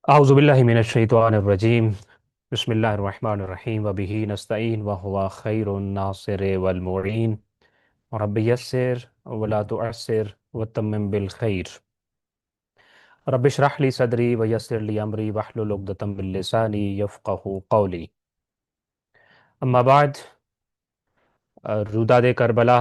أعوذ بالله من الشيطان الرجيم بسم الله الرحمن الرحيم وبه نستعين وهو خير الناصر والمعين رب يسر ولا تعسر وتمم بالخير رب اشرح لي صدري ويسر لي أمري واحلل عقدة من لساني يفقه قولي أما بعد روداد کربلا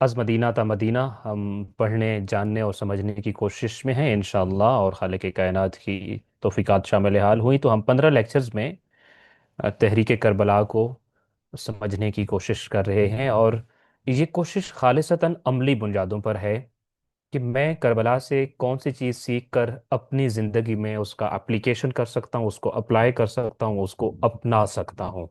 از مدینہ تا مدینہ ہم پڑھنے جاننے اور سمجھنے کی کوشش میں ہیں انشاءاللہ، اور خالق کائنات کی توفیقات شامل حال ہوئی تو ہم 15 لیکچرز میں تحریک کربلا کو سمجھنے کی کوشش کر رہے ہیں، اور یہ کوشش خالصتاً عملی بنیادوں پر ہے کہ میں کربلا سے کون سی چیز سیکھ کر اپنی زندگی میں اس کا اپلیکیشن کر سکتا ہوں، اس کو اپلائی کر سکتا ہوں، اس کو اپنا سکتا ہوں۔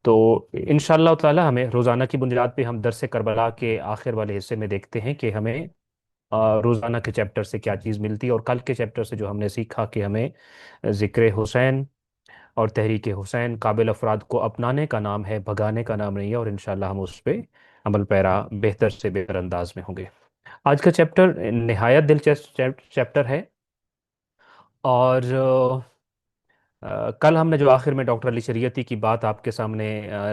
تو انشاءاللہ تعالی ہمیں روزانہ کی بنیاد پہ ہم درس کربلا کے آخر والے حصے میں دیکھتے ہیں کہ ہمیں روزانہ کے چیپٹر سے کیا چیز ملتی ہے، اور کل کے چیپٹر سے جو ہم نے سیکھا کہ ہمیں ذکر حسین اور تحریک حسین قابل افراد کو اپنانے کا نام ہے، بھگانے کا نام نہیں ہے، اور انشاءاللہ ہم اس پہ عمل پیرا بہتر سے بہتر انداز میں ہوں گے۔ آج کا چیپٹر نہایت دلچسپ چیپٹر ہے، اور کل ہم نے جو آخر میں ڈاکٹر علی شریعتی کی بات آپ کے سامنے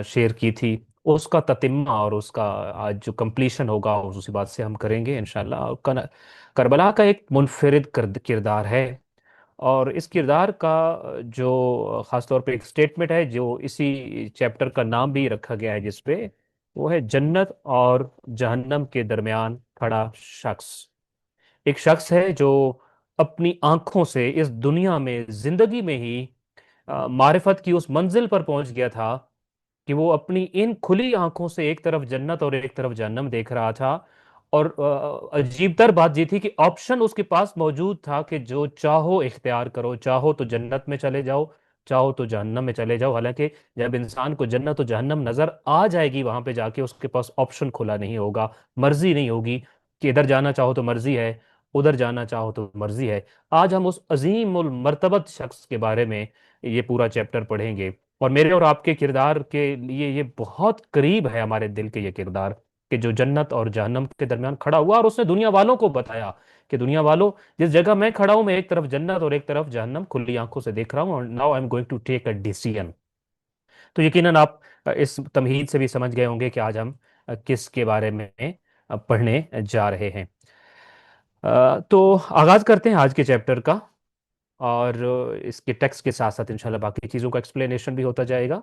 شیئر کی تھی، اس کا تتمہ اور اس کا آج جو کمپلیشن ہوگا اسی بات سے ہم کریں گے انشاءاللہ۔ کربلا کا ایک منفرد کردار ہے، اور اس کردار کا جو خاص طور پہ ایک سٹیٹمنٹ ہے جو اسی چیپٹر کا نام بھی رکھا گیا ہے جس پہ، وہ ہے جنت اور جہنم کے درمیان کھڑا شخص۔ ایک شخص ہے جو اپنی آنکھوں سے اس دنیا میں زندگی میں ہی معرفت کی اس منزل پر پہنچ گیا تھا کہ وہ اپنی ان کھلی آنکھوں سے ایک طرف جنت اور ایک طرف جہنم دیکھ رہا تھا، اور عجیب تر بات یہ تھی کہ آپشن اس کے پاس موجود تھا کہ جو چاہو اختیار کرو، چاہو تو جنت میں چلے جاؤ، چاہو تو جہنم میں چلے جاؤ۔ حالانکہ جب انسان کو جنت و جہنم نظر آ جائے گی، وہاں پہ جا کے اس کے پاس آپشن کھلا نہیں ہوگا، مرضی نہیں ہوگی کہ ادھر جانا چاہو تو مرضی ہے، ادھر جانا چاہو تو مرضی ہے۔ آج ہم اس عظیم المرتبت شخص کے بارے میں یہ پورا چیپٹر پڑھیں گے، اور میرے اور آپ کے کردار کے لیے یہ بہت قریب ہے، ہمارے دل کے یہ کردار کہ جو جنت اور جہنم کے درمیان کھڑا ہوا، اور اس نے دنیا والوں کو بتایا کہ دنیا والوں، جس جگہ میں کھڑا ہوں، میں ایک طرف جنت اور ایک طرف جہنم کھلی آنکھوں سے دیکھ رہا ہوں، اور now I am going to take a decision. تو یقیناً آپ اس تمہید سے بھی سمجھ گئے ہوں گے کہ آج ہم کس کے بارے میں پڑھنے جا رہے ہیں۔ تو آغاز کرتے ہیں آج کے چیپٹر کا، اور اس کے ٹیکسٹ کے ساتھ ساتھ انشاءاللہ باقی چیزوں کا ایکسپلینیشن بھی ہوتا جائے گا۔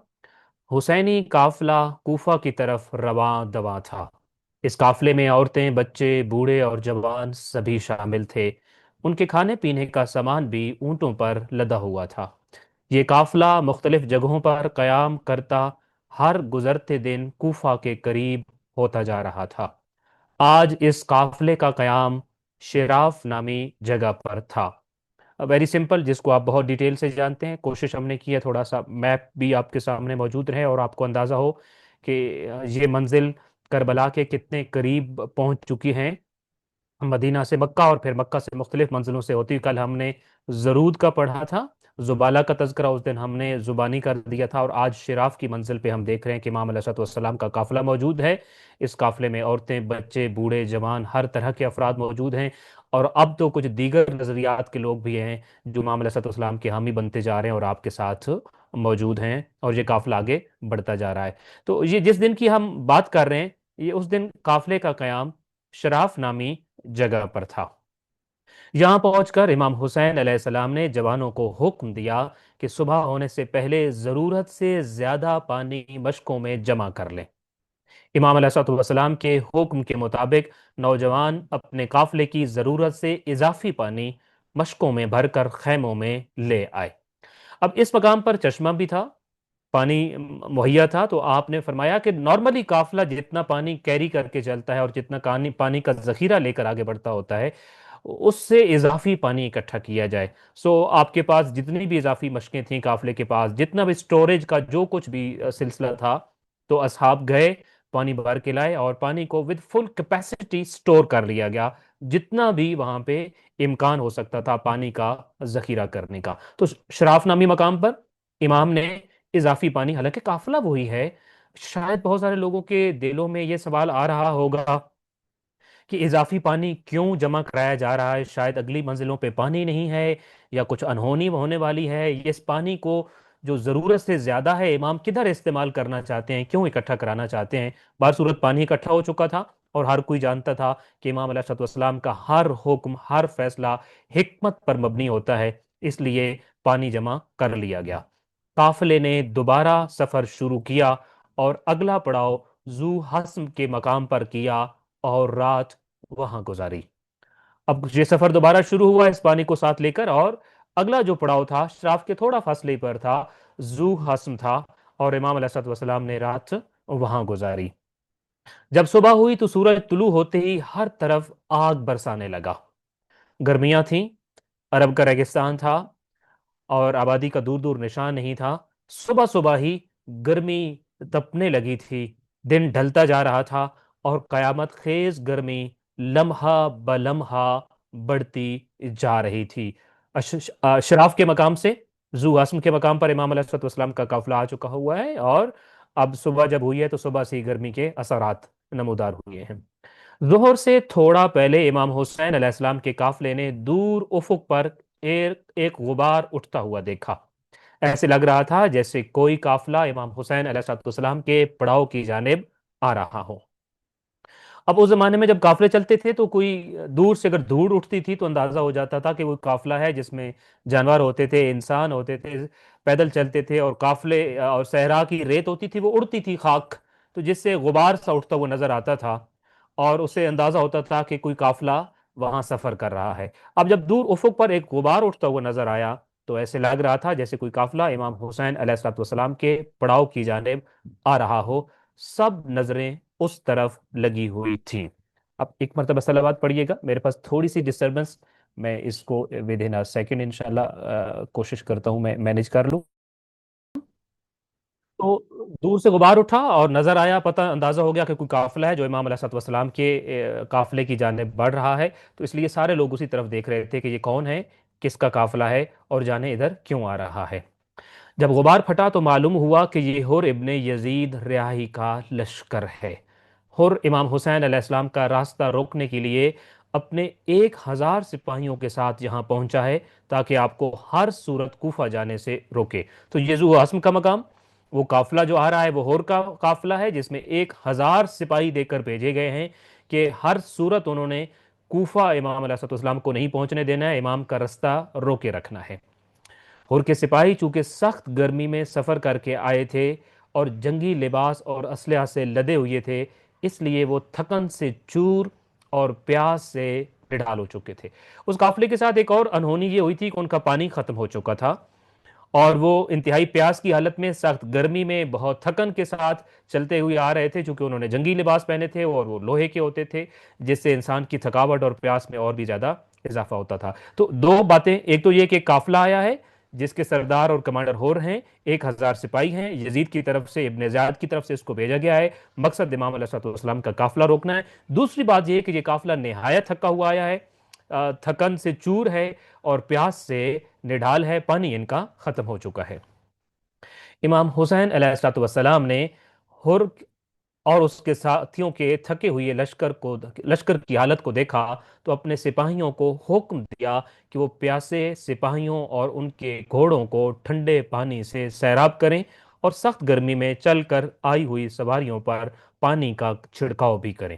حسینی قافلہ کوفہ کی طرف رواں دواں تھا۔ اس قافلے میں عورتیں، بچے، بوڑھے اور جوان سبھی شامل تھے۔ ان کے کھانے پینے کا سامان بھی اونٹوں پر لدا ہوا تھا۔ یہ قافلہ مختلف جگہوں پر قیام کرتا ہر گزرتے دن کوفہ کے قریب ہوتا جا رہا تھا۔ آج اس قافلے کا قیام شراف نامی جگہ پر تھا۔ ویری سمپل، جس کو آپ بہت ڈیٹیل سے جانتے ہیں، کوشش ہم نے کی ہے تھوڑا سا میپ بھی آپ کے سامنے موجود رہے اور آپ کو اندازہ ہو کہ یہ منزل کربلا کے کتنے قریب پہنچ چکی ہیں، مدینہ سے مکہ اور پھر مکہ سے مختلف منزلوں سے ہوتی۔ کل ہم نے زرود کا پڑھا تھا، زبالہ کا تذکرہ اس دن ہم نے زبانی کر دیا تھا، اور آج شراف کی منزل پہ ہم دیکھ رہے ہیں کہ امام علیہ الصلوۃ والسلام کا قافلہ موجود ہے۔ اس قافلے میں عورتیں، بچے، بوڑھے، جوان، ہر طرح کے افراد موجود ہیں، اور اب تو کچھ دیگر نظریات کے لوگ بھی ہیں جو امام علیہ الصلوۃ والسلام کے حامی بنتے جا رہے ہیں اور آپ کے ساتھ موجود ہیں، اور یہ قافلہ آگے بڑھتا جا رہا ہے۔ تو یہ جس دن کی ہم بات کر رہے ہیں، یہ اس دن قافلے کا قیام شراف نامی جگہ پر تھا۔ یہاں پہنچ کر امام حسین علیہ السلام نے جوانوں کو حکم دیا کہ صبح ہونے سے پہلے ضرورت سے زیادہ پانی مشکوں میں جمع کر لیں۔ امام علیہ الصلوۃ والسلام کے حکم کے مطابق نوجوان اپنے قافلے کی ضرورت سے اضافی پانی مشکوں میں بھر کر خیموں میں لے آئے۔ اب اس مقام پر چشمہ بھی تھا، پانی مہیا تھا، تو آپ نے فرمایا کہ نارملی قافلہ جتنا پانی کیری کر کے چلتا ہے اور جتنا پانی کا ذخیرہ لے کر آگے بڑھتا ہوتا ہے، اس سے اضافی پانی اکٹھا کیا جائے۔ سو آپ کے پاس جتنی بھی اضافی مشقیں تھیں، قافلے کے پاس جتنا بھی سٹوریج کا جو کچھ بھی سلسلہ تھا، تو اصحاب گئے، پانی بھر کے لائے، اور پانی کو ود فل کیپیسٹی سٹور کر لیا گیا، جتنا بھی وہاں پہ امکان ہو سکتا تھا پانی کا ذخیرہ کرنے کا۔ تو شراف نامی مقام پر امام نے اضافی پانی، حالانکہ قافلہ وہی ہے، شاید بہت سارے لوگوں کے دلوں میں یہ سوال آ رہا ہوگا کہ اضافی پانی کیوں جمع کرایا جا رہا ہے، شاید اگلی منزلوں پہ پانی نہیں ہے یا کچھ انہونی ہونے والی ہے، یہ اس پانی کو جو ضرورت سے زیادہ ہے امام کدھر استعمال کرنا چاہتے ہیں، کیوں اکٹھا کرانا چاہتے ہیں؟ بار صورت پانی اکٹھا ہو چکا تھا اور ہر کوئی جانتا تھا کہ امام علیہ السلام کا ہر حکم، ہر فیصلہ حکمت پر مبنی ہوتا ہے، اس لیے پانی جمع کر لیا گیا۔ قافلے نے دوبارہ سفر شروع کیا اور اگلا پڑاؤ ذو حسم کے مقام پر کیا اور رات وہاں گزاری۔ اب یہ سفر دوبارہ شروع ہوا اس پانی کو ساتھ لے کر، اور اگلا جو پڑاؤ تھا شراف کے تھوڑا فاصلے پر تھا، ذو حسم تھا، اور امام علیہ السلام نے رات وہاں گزاری۔ جب صبح ہوئی تو سورج طلوع ہوتے ہی ہر طرف آگ برسانے لگا۔ گرمیاں تھیں، عرب کا ریگستان تھا اور آبادی کا دور دور نشان نہیں تھا۔ صبح صبح ہی گرمی تپنے لگی تھی، دن ڈھلتا جا رہا تھا اور قیامت خیز گرمی لمحہ بلمحہ بڑھتی جا رہی تھی۔ شراف کے مقام سے ذو حسم کے مقام پر امام علیہ السلام کا قافلہ آ چکا ہوا ہے، اور اب صبح جب ہوئی ہے تو صبح سے ہی گرمی کے اثرات نمودار ہوئے ہیں۔ ظہر سے تھوڑا پہلے امام حسین علیہ السلام کے قافلے نے دور افق پر ایک غبار اٹھتا ہوا دیکھا۔ ایسے لگ رہا تھا جیسے کوئی قافلہ امام حسین علیہ السلام کے پڑاؤ کی جانب آ رہا ہو۔ اب اس زمانے میں جب قافلے چلتے تھے تو کوئی دور سے اگر دھوڑ اٹھتی تھی تو اندازہ ہو جاتا تھا کہ وہ قافلہ ہے جس میں جانور ہوتے تھے، انسان ہوتے تھے، پیدل چلتے تھے، اور قافلے اور صحرا کی ریت ہوتی تھی وہ اڑتی تھی خاک، تو جس سے غبار سا اٹھتا ہوا نظر آتا تھا اور اسے اندازہ ہوتا تھا کہ کوئی قافلہ وہاں سفر کر رہا ہے۔ اب جب دور افق پر ایک غبار اٹھتا ہوا نظر آیا تو ایسے لگ رہا تھا جیسے کوئی قافلہ امام حسین علیہ السلام کے پڑاؤ کی جانب آ رہا ہو۔ سب نظریں اس طرف لگی ہوئی تھیں۔ اب ایک مرتبہ صلوات پڑھیے گا، میرے پاس تھوڑی سی ڈسٹربنس، میں اس کو ود ان سیکنڈ انشاءاللہ کوشش کرتا ہوں میں مینیج کر لوں۔ تو دور سے غبار اٹھا اور نظر آیا، پتہ اندازہ ہو گیا کہ کوئی قافلہ ہے جو امام علیہ السلام کے قافلے کی جانب بڑھ رہا ہے، تو اس لیے سارے لوگ اسی طرف دیکھ رہے تھے کہ یہ کون ہے، کس کا قافلہ ہے اور جانے ادھر کیوں آ رہا ہے۔ جب غبار پھٹا تو معلوم ہوا کہ یہ حر ابن یزید ریاحی کا لشکر ہے۔ حر امام حسین علیہ السلام کا راستہ روکنے کے لیے اپنے 1000 سپاہیوں کے ساتھ یہاں پہنچا ہے تاکہ آپ کو ہر صورت کوفہ جانے سے روکے۔ تو یہ ذو حسم کا مقام، وہ قافلہ جو آ رہا ہے وہ حر کا قافلہ ہے جس میں 1000 سپاہی دے کر بھیجے گئے ہیں کہ ہر صورت انہوں نے کوفہ امام علیہ السلام کو نہیں پہنچنے دینا ہے، امام کا رستہ روکے رکھنا ہے۔ حر کے سپاہی چونکہ سخت گرمی میں سفر کر کے آئے تھے اور جنگی لباس اور اسلحہ سے لدے ہوئے تھے، اس لیے وہ تھکن سے چور اور پیاس سے نڈال ہو چکے تھے۔ اس قافلے کے ساتھ ایک اور انہونی یہ ہوئی تھی کہ ان کا پانی ختم ہو چکا تھا اور وہ انتہائی پیاس کی حالت میں سخت گرمی میں بہت تھکن کے ساتھ چلتے ہوئے آ رہے تھے، چونکہ انہوں نے جنگی لباس پہنے تھے اور وہ لوہے کے ہوتے تھے، جس سے انسان کی تھکاوٹ اور پیاس میں اور بھی زیادہ اضافہ ہوتا تھا۔ تو دو باتیں، ایک تو یہ کہ قافلہ آیا ہے جس کے سردار اور کمانڈر حر ہیں، 1000 سپاہی ہیں، یزید کی طرف سے، ابن زیاد کی طرف سے اس کو بھیجا گیا ہے، مقصد امام علیہ السلام کا قافلہ روکنا ہے۔ دوسری بات یہ کہ یہ قافلہ نہایت تھکا ہوا آیا ہے، تھکن سے چور ہے اور پیاس سے نڈھال ہے، پانی ان کا ختم ہو چکا ہے۔ امام حسین علیہ السلام نے حر اور اس کے ساتھیوں کے تھکے ہوئے لشکر کی حالت کو دیکھا تو اپنے سپاہیوں کو حکم دیا کہ وہ پیاسے سپاہیوں اور ان کے گھوڑوں کو ٹھنڈے پانی سے سیراب کریں اور سخت گرمی میں چل کر آئی ہوئی سواریوں پر پانی کا چھڑکاؤ بھی کریں۔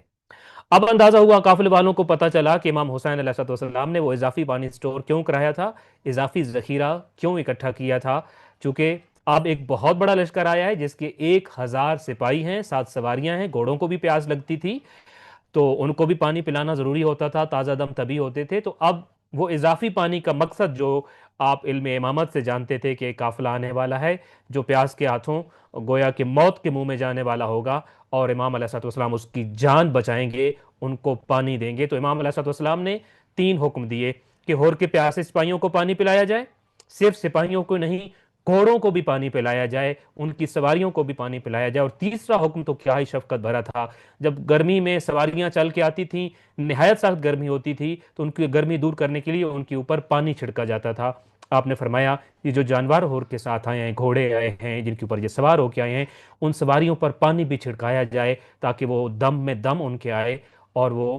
اب اندازہ ہوا، قافلے والوں کو پتہ چلا کہ امام حسین علیہ السلام نے وہ اضافی پانی سٹور کیوں کرایا تھا، اضافی ذخیرہ کیوں اکٹھا کیا تھا، چونکہ اب ایک بہت بڑا لشکر آیا ہے جس کے 1000 سپاہی ہیں، 7 سواریاں ہیں، گھوڑوں کو بھی پیاس لگتی تھی تو ان کو بھی پانی پلانا ضروری ہوتا تھا، تازہ دم تبھی ہوتے تھے۔ تو اب وہ اضافی پانی کا مقصد جو آپ علم امامت سے جانتے تھے کہ ایک قافلہ آنے والا ہے جو پیاس کے ہاتھوں گویا کہ موت کے منہ میں جانے والا ہوگا اور امام علیہ السلام اس کی جان بچائیں گے، ان کو پانی دیں گے۔ تو امام علیہ السلام نے 3 حکم دیے کہ حر کے پیاسے سپاہیوں کو پانی پلایا جائے، صرف سپاہیوں کو نہیں، گھوڑوں کو بھی پانی پلایا جائے، ان کی سواریوں کو بھی پانی پلایا جائے، اور تیسرا حکم تو کیا ہی شفقت بھرا تھا، جب گرمی میں سواریاں چل کے آتی تھیں، نہایت سخت گرمی ہوتی تھی تو ان کی گرمی دور کرنے کے لیے ان کے اوپر پانی چھڑکا جاتا تھا۔ آپ نے فرمایا یہ جو جانور حر کے ساتھ آئے ہیں، گھوڑے آئے ہیں جن کے اوپر یہ سوار ہو کے آئے ہیں، ان سواریوں پر پانی بھی چھڑکایا جائے تاکہ وہ دم میں دم ان کے آئے اور وہ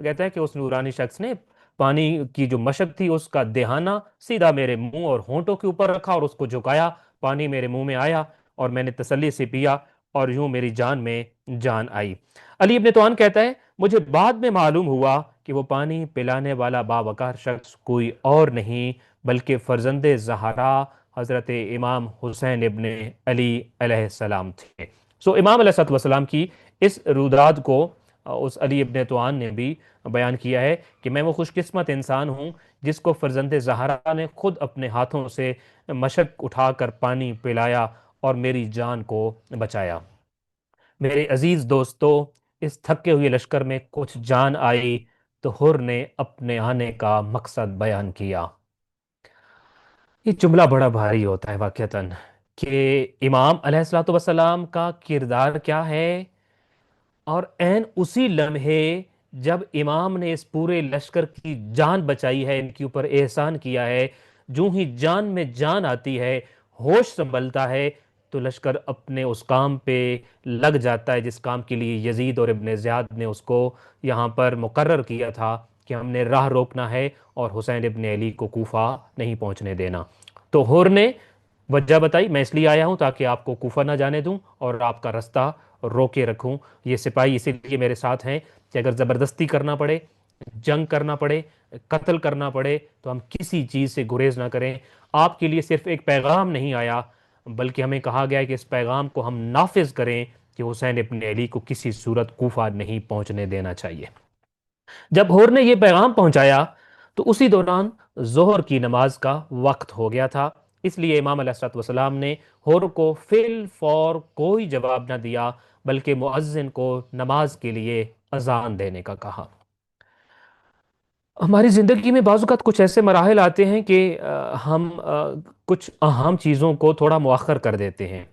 کہتا ہے کہ اس نورانی شخص نے پانی کی جو مشق تھی اس کا دہانہ سیدھا میرے منہ اور ہونٹوں کے اوپر رکھا اور اس کو جھکایا، پانی میرے منہ میں آیا اور میں نے تسلی سے پیا اور یوں میری جان میں جان آئی۔ علی ابن طوان کہتا ہے مجھے بعد میں معلوم ہوا کہ وہ پانی پلانے والا باوقار شخص کوئی اور نہیں بلکہ فرزند زہرا حضرت امام حسین ابن علی علیہ السلام تھے۔ امام علیہ السلام کی اس روداد کو اس علی ابن طوان نے بھی بیان کیا ہے کہ میں وہ خوش قسمت انسان ہوں جس کو فرزند زہرا نے خود اپنے ہاتھوں سے مشک اٹھا کر پانی پلایا اور میری جان کو بچایا۔ میرے عزیز دوستو، اس تھکے ہوئے لشکر میں کچھ جان آئی تو حر نے اپنے آنے کا مقصد بیان کیا۔ یہ جملہ بڑا بھاری ہوتا ہے واقعتاً کہ امام علیہ السلام کا کردار کیا ہے، اور عین اسی لمحے جب امام نے اس پورے لشکر کی جان بچائی ہے، ان کے اوپر احسان کیا ہے، جو ہی جان میں جان آتی ہے، ہوش سنبھلتا ہے، تو لشکر اپنے اس کام پہ لگ جاتا ہے جس کام کے لیے یزید اور ابن زیاد نے اس کو یہاں پر مقرر کیا تھا کہ ہم نے راہ روکنا ہے اور حسین ابن علی کو کوفہ نہیں پہنچنے دینا۔ تو حر نے وجہ بتائی، میں اس لیے آیا ہوں تاکہ آپ کو کوفہ نہ جانے دوں اور آپ کا رستہ روکے رکھوں۔ یہ سپاہی اسی لیے میرے ساتھ ہیں کہ اگر زبردستی کرنا پڑے، جنگ کرنا پڑے، قتل کرنا پڑے تو ہم کسی چیز سے گریز نہ کریں۔ آپ کے لیے صرف ایک پیغام نہیں آیا بلکہ ہمیں کہا گیا ہے کہ اس پیغام کو ہم نافذ کریں کہ حسین ابن علی کو کسی صورت کوفہ نہیں پہنچنے دینا چاہیے۔ جب حور نے یہ پیغام پہنچایا تو اسی دوران ظہر کی نماز کا وقت ہو گیا تھا، اس لیے امام علیہ السلام نے حور کو فی الفور کوئی جواب نہ دیا بلکہ مؤذن کو نماز کے لیے اذان دینے کا کہا۔ ہماری زندگی میں بعض اوقات کچھ ایسے مراحل آتے ہیں کہ ہم کچھ اہم چیزوں کو تھوڑا مؤخر کر دیتے ہیں۔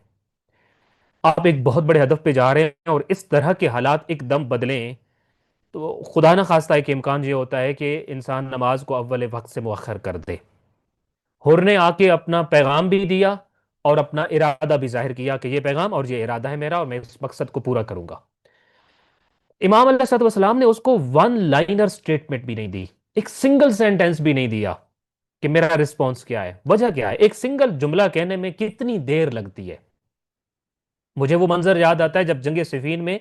آپ ایک بہت بڑے ہدف پہ جا رہے ہیں اور اس طرح کے حالات ایک دم بدلیں تو خدا نہ خواستہ ایک امکان یہ ہوتا ہے کہ انسان نماز کو اول وقت سے مؤخر کر دے۔ حر نے آ کے اپنا پیغام بھی دیا اور اپنا ارادہ بھی ظاہر کیا کہ یہ پیغام اور یہ ارادہ ہے میرا اور میں اس مقصد کو پورا کروں گا۔ امام علیہ السلام نے اس کو ون لائنر سٹیٹمنٹ بھی نہیں دی، ایک سنگل سینٹنس بھی نہیں دیا کہ میرا رسپانس کیا ہے، وجہ کیا ہے۔ ایک سنگل جملہ کہنے میں کتنی دیر لگتی ہے۔ مجھے وہ منظر یاد آتا ہے جب جنگ صفین میں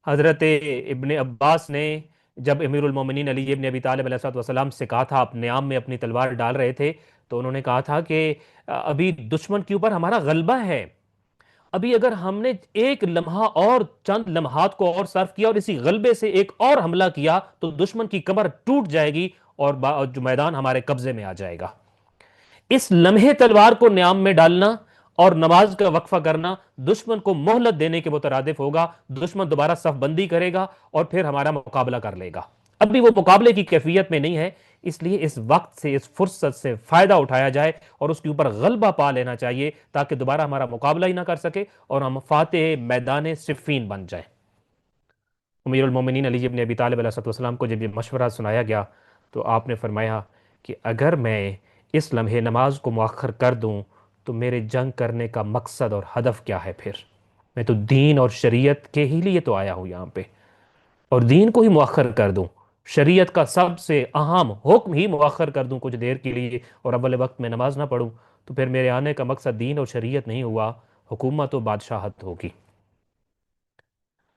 حضرت ابن عباس نے جب امیر المومنین علی ابن ابی طالب علیہ السلام سے کہا تھا، اپنے عام میں اپنی تلوار ڈال رہے تھے، تو انہوں نے کہا تھا کہ ابھی دشمن کے اوپر ہمارا غلبہ ہے، ابھی اگر ہم نے ایک لمحہ اور چند لمحات کو اور صرف کیا اور اسی غلبے سے ایک اور حملہ کیا تو دشمن کی کمر ٹوٹ جائے گی اور جو میدان ہمارے قبضے میں آ جائے گا۔ اس لمحے تلوار کو نیام میں ڈالنا اور نماز کا وقفہ کرنا دشمن کو مہلت دینے کے مترادف ہوگا۔ دشمن دوبارہ صف بندی کرے گا اور پھر ہمارا مقابلہ کر لے گا۔ ابھی وہ مقابلے کی کیفیت میں نہیں ہے، اس لیے اس وقت سے، اس فرصت سے فائدہ اٹھایا جائے اور اس کے اوپر غلبہ پا لینا چاہیے تاکہ دوبارہ ہمارا مقابلہ ہی نہ کر سکے اور ہم فاتح میدان صفین بن جائیں۔ امیر المومنین علی بن ابی طالب علیہ السلام کو جب یہ مشورہ سنایا گیا تو آپ نے فرمایا کہ اگر میں اس لمحے نماز کو مؤخر کر دوں تو میرے جنگ کرنے کا مقصد اور ہدف کیا ہے؟ پھر میں تو دین اور شریعت کے ہی لیے تو آیا ہوں یہاں پہ، اور دین کو ہی مؤخر کر دوں، شریعت کا سب سے اہم حکم ہی مؤخر کر دوں کچھ دیر کے لیے اور اول وقت میں نماز نہ پڑھوں، تو پھر میرے آنے کا مقصد دین اور شریعت نہیں ہوا، حکومت و بادشاہت ہوگی۔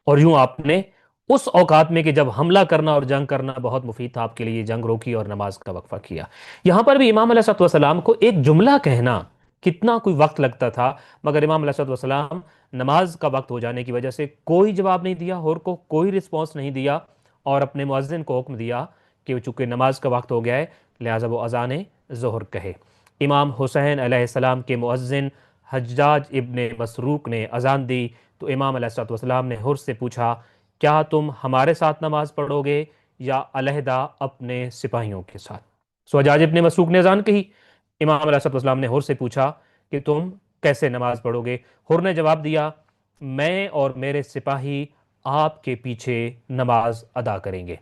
اور یوں آپ نے اس اوقات میں کہ جب حملہ کرنا اور جنگ کرنا بہت مفید تھا آپ کے لیے، جنگ روکی اور نماز کا وقفہ کیا۔ یہاں پر بھی امام علیہ السلام کو ایک جملہ کہنا کتنا کوئی وقت لگتا تھا، مگر امام علیہ السلام نماز کا وقت ہو جانے کی وجہ سے کوئی جواب نہیں دیا، اور کو کوئی رسپانس نہیں دیا، اور اپنے مؤذن کو حکم دیا کہ چونکہ نماز کا وقت ہو گیا ہے لہٰذا وہ اذان ظہر کہے۔ امام حسین علیہ السلام کے مؤذن حجاج ابن مسروق نے اذان دی تو امام علیہ السلام نے حر سے پوچھا کیا تم ہمارے ساتھ نماز پڑھو گے یا علیحدہ اپنے سپاہیوں کے ساتھ؟ حجاج ابن مسروق نے اذان کہی، امام علیہ السلام نے حر سے پوچھا کہ تم کیسے نماز پڑھو گے؟ حر نے جواب دیا میں اور میرے سپاہی آپ کے پیچھے نماز ادا کریں گے۔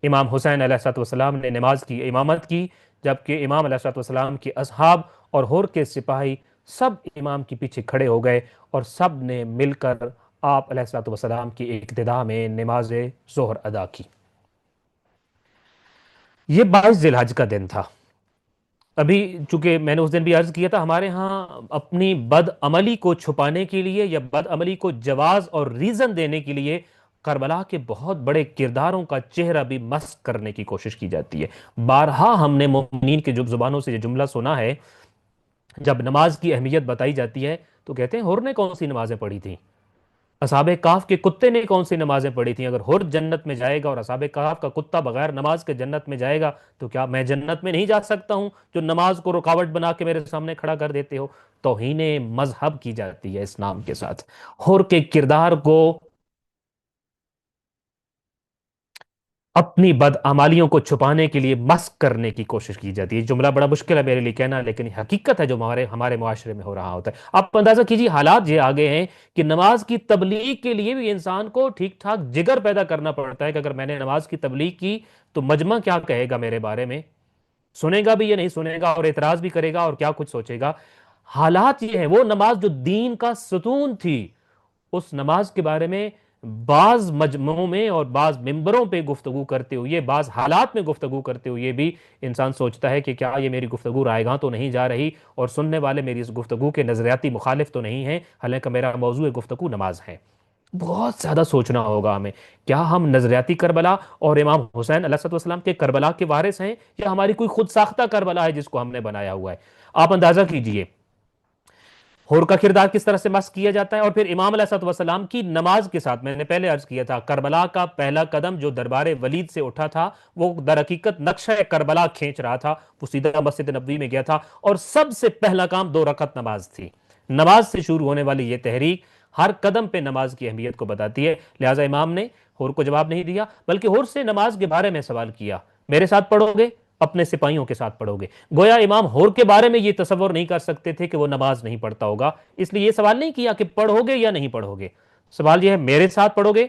امام حسین علیہ السلام نے نماز کی امامت کی، جبکہ امام علیہ السلام کے اصحاب اور حر کے سپاہی سب امام کے پیچھے کھڑے ہو گئے اور سب نے مل کر آپ علیہ السلام کی اقتداء میں نماز ظہر ادا کی۔ یہ 22 ذی الحج کا دن تھا. ابھی چونکہ میں نے اس دن بھی عرض کیا تھا، ہمارے ہاں اپنی بد عملی کو چھپانے کے لیے یا بد عملی کو جواز اور ریزن دینے کے لیے کربلا کے بہت بڑے کرداروں کا چہرہ بھی مسخ کرنے کی کوشش کی جاتی ہے. بارہا ہم نے مومنین کے جب زبانوں سے یہ جملہ سنا ہے، جب نماز کی اہمیت بتائی جاتی ہے تو کہتے ہیں ہر نے کون سی نمازیں پڑھی تھیں، اصحاب کہف کے کتے نے کون سی نمازیں پڑھی تھیں. اگر ہر جنت میں جائے گا اور اصحاب کہف کا کتا بغیر نماز کے جنت میں جائے گا، تو کیا میں جنت میں نہیں جا سکتا ہوں جو نماز کو رکاوٹ بنا کے میرے سامنے کھڑا کر دیتے ہو؟ توہین مذہب کی جاتی ہے اس نام کے ساتھ. ہر کے کردار کو اپنی بدعمالیوں کو چھپانے کے لیے مسخ کرنے کی کوشش کی جاتی ہے. یہ جملہ بڑا مشکل ہے میرے لیے کہنا، لیکن یہ حقیقت ہے جو ہمارے ہمارے معاشرے میں ہو رہا ہوتا ہے. آپ اندازہ کیجیے حالات یہ آگے ہیں کہ نماز کی تبلیغ کے لیے بھی انسان کو ٹھیک ٹھاک جگر پیدا کرنا پڑتا ہے کہ اگر میں نے نماز کی تبلیغ کی تو مجمع کیا کہے گا میرے بارے میں، سنے گا بھی یا نہیں سنے گا، اور اعتراض بھی کرے گا اور کیا کچھ سوچے گا. حالات یہ ہیں، وہ نماز جو دین کا ستون تھی، اس نماز کے بارے میں بعض مجمعوں میں اور بعض ممبروں پہ گفتگو کرتے ہوئے، بعض حالات میں گفتگو کرتے ہوئے بھی انسان سوچتا ہے کہ کیا یہ میری گفتگو رائے گاں تو نہیں جا رہی، اور سننے والے میری اس گفتگو کے نظریاتی مخالف تو نہیں ہیں، حالانکہ میرا موضوع گفتگو نماز ہے. بہت زیادہ سوچنا ہوگا ہمیں. کیا ہم نظریاتی کربلا اور امام حسین علیہ السلام کے کربلا کے وارث ہیں، یا ہماری کوئی خود ساختہ کربلا ہے جس کو ہم نے بنایا ہوا ہے؟ آپ اندازہ کیجئے حور کا کردار کس طرح سے مسخ کیا جاتا ہے. اور پھر امام علیہ السلام کی نماز کے ساتھ، میں نے پہلے عرض کیا تھا، کربلا کا پہلا قدم جو دربار ولید سے اٹھا تھا وہ در حقیقت نقشہ کربلا کھینچ رہا تھا. وہ سیدھا مسجد نبوی میں گیا تھا اور سب سے پہلا کام 2 رکعت نماز تھی. نماز سے شروع ہونے والی یہ تحریک ہر قدم پہ نماز کی اہمیت کو بتاتی ہے. لہٰذا امام نے حور کو جواب نہیں دیا، بلکہ حور سے نماز کے بارے میں سوال کیا. میرے ساتھ پڑھو گے؟ اپنے سپاہیوں کے ساتھ پڑھو گے؟ گویا امام ہور کے بارے میں یہ تصور نہیں کر سکتے تھے کہ وہ نماز نہیں پڑھتا ہوگا، اس لیے یہ سوال نہیں کیا کہ پڑھو گے یا نہیں پڑھو گے. سوال یہ ہے میرے ساتھ پڑھو گے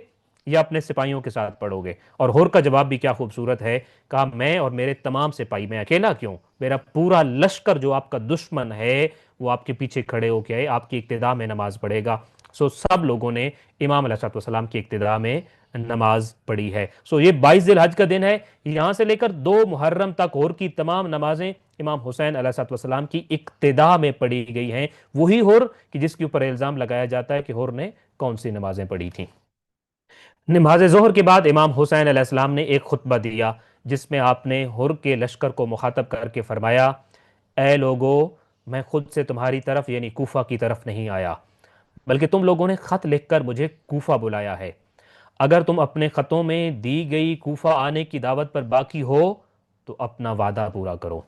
یا اپنے سپاہیوں کے ساتھ پڑھو گے. اور ہور کا جواب بھی کیا خوبصورت ہے، کہا میں اور میرے تمام سپاہی، میں اکیلا کیوں، میرا پورا لشکر جو آپ کا دشمن ہے وہ آپ کے پیچھے کھڑے ہو کے آپ کی اقتداء میں نماز پڑھے گا. سب لوگوں نے امام علیہ السلام کی اقتداء میں نماز پڑھی ہے. یہ 22 ذی الحج کا دن ہے. یہاں سے لے کر 2 محرم تک ہور کی تمام نمازیں امام حسین علیہ السلام کی اقتداء میں پڑھی گئی ہیں. وہی ہور کہ جس کے اوپر الزام لگایا جاتا ہے کہ ہور نے کون سی نمازیں پڑھی تھیں. نماز ظہر کے بعد امام حسین علیہ السلام نے ایک خطبہ دیا جس میں آپ نے ہر کے لشکر کو مخاطب کر کے فرمایا، اے لوگو، میں خود سے تمہاری طرف یعنی کوفہ کی طرف نہیں آیا، بلکہ تم لوگوں نے خط لکھ کر مجھے کوفہ بلایا ہے. اگر تم اپنے خطوں میں دی گئی کوفہ آنے کی دعوت پر باقی ہو تو اپنا وعدہ پورا کرو،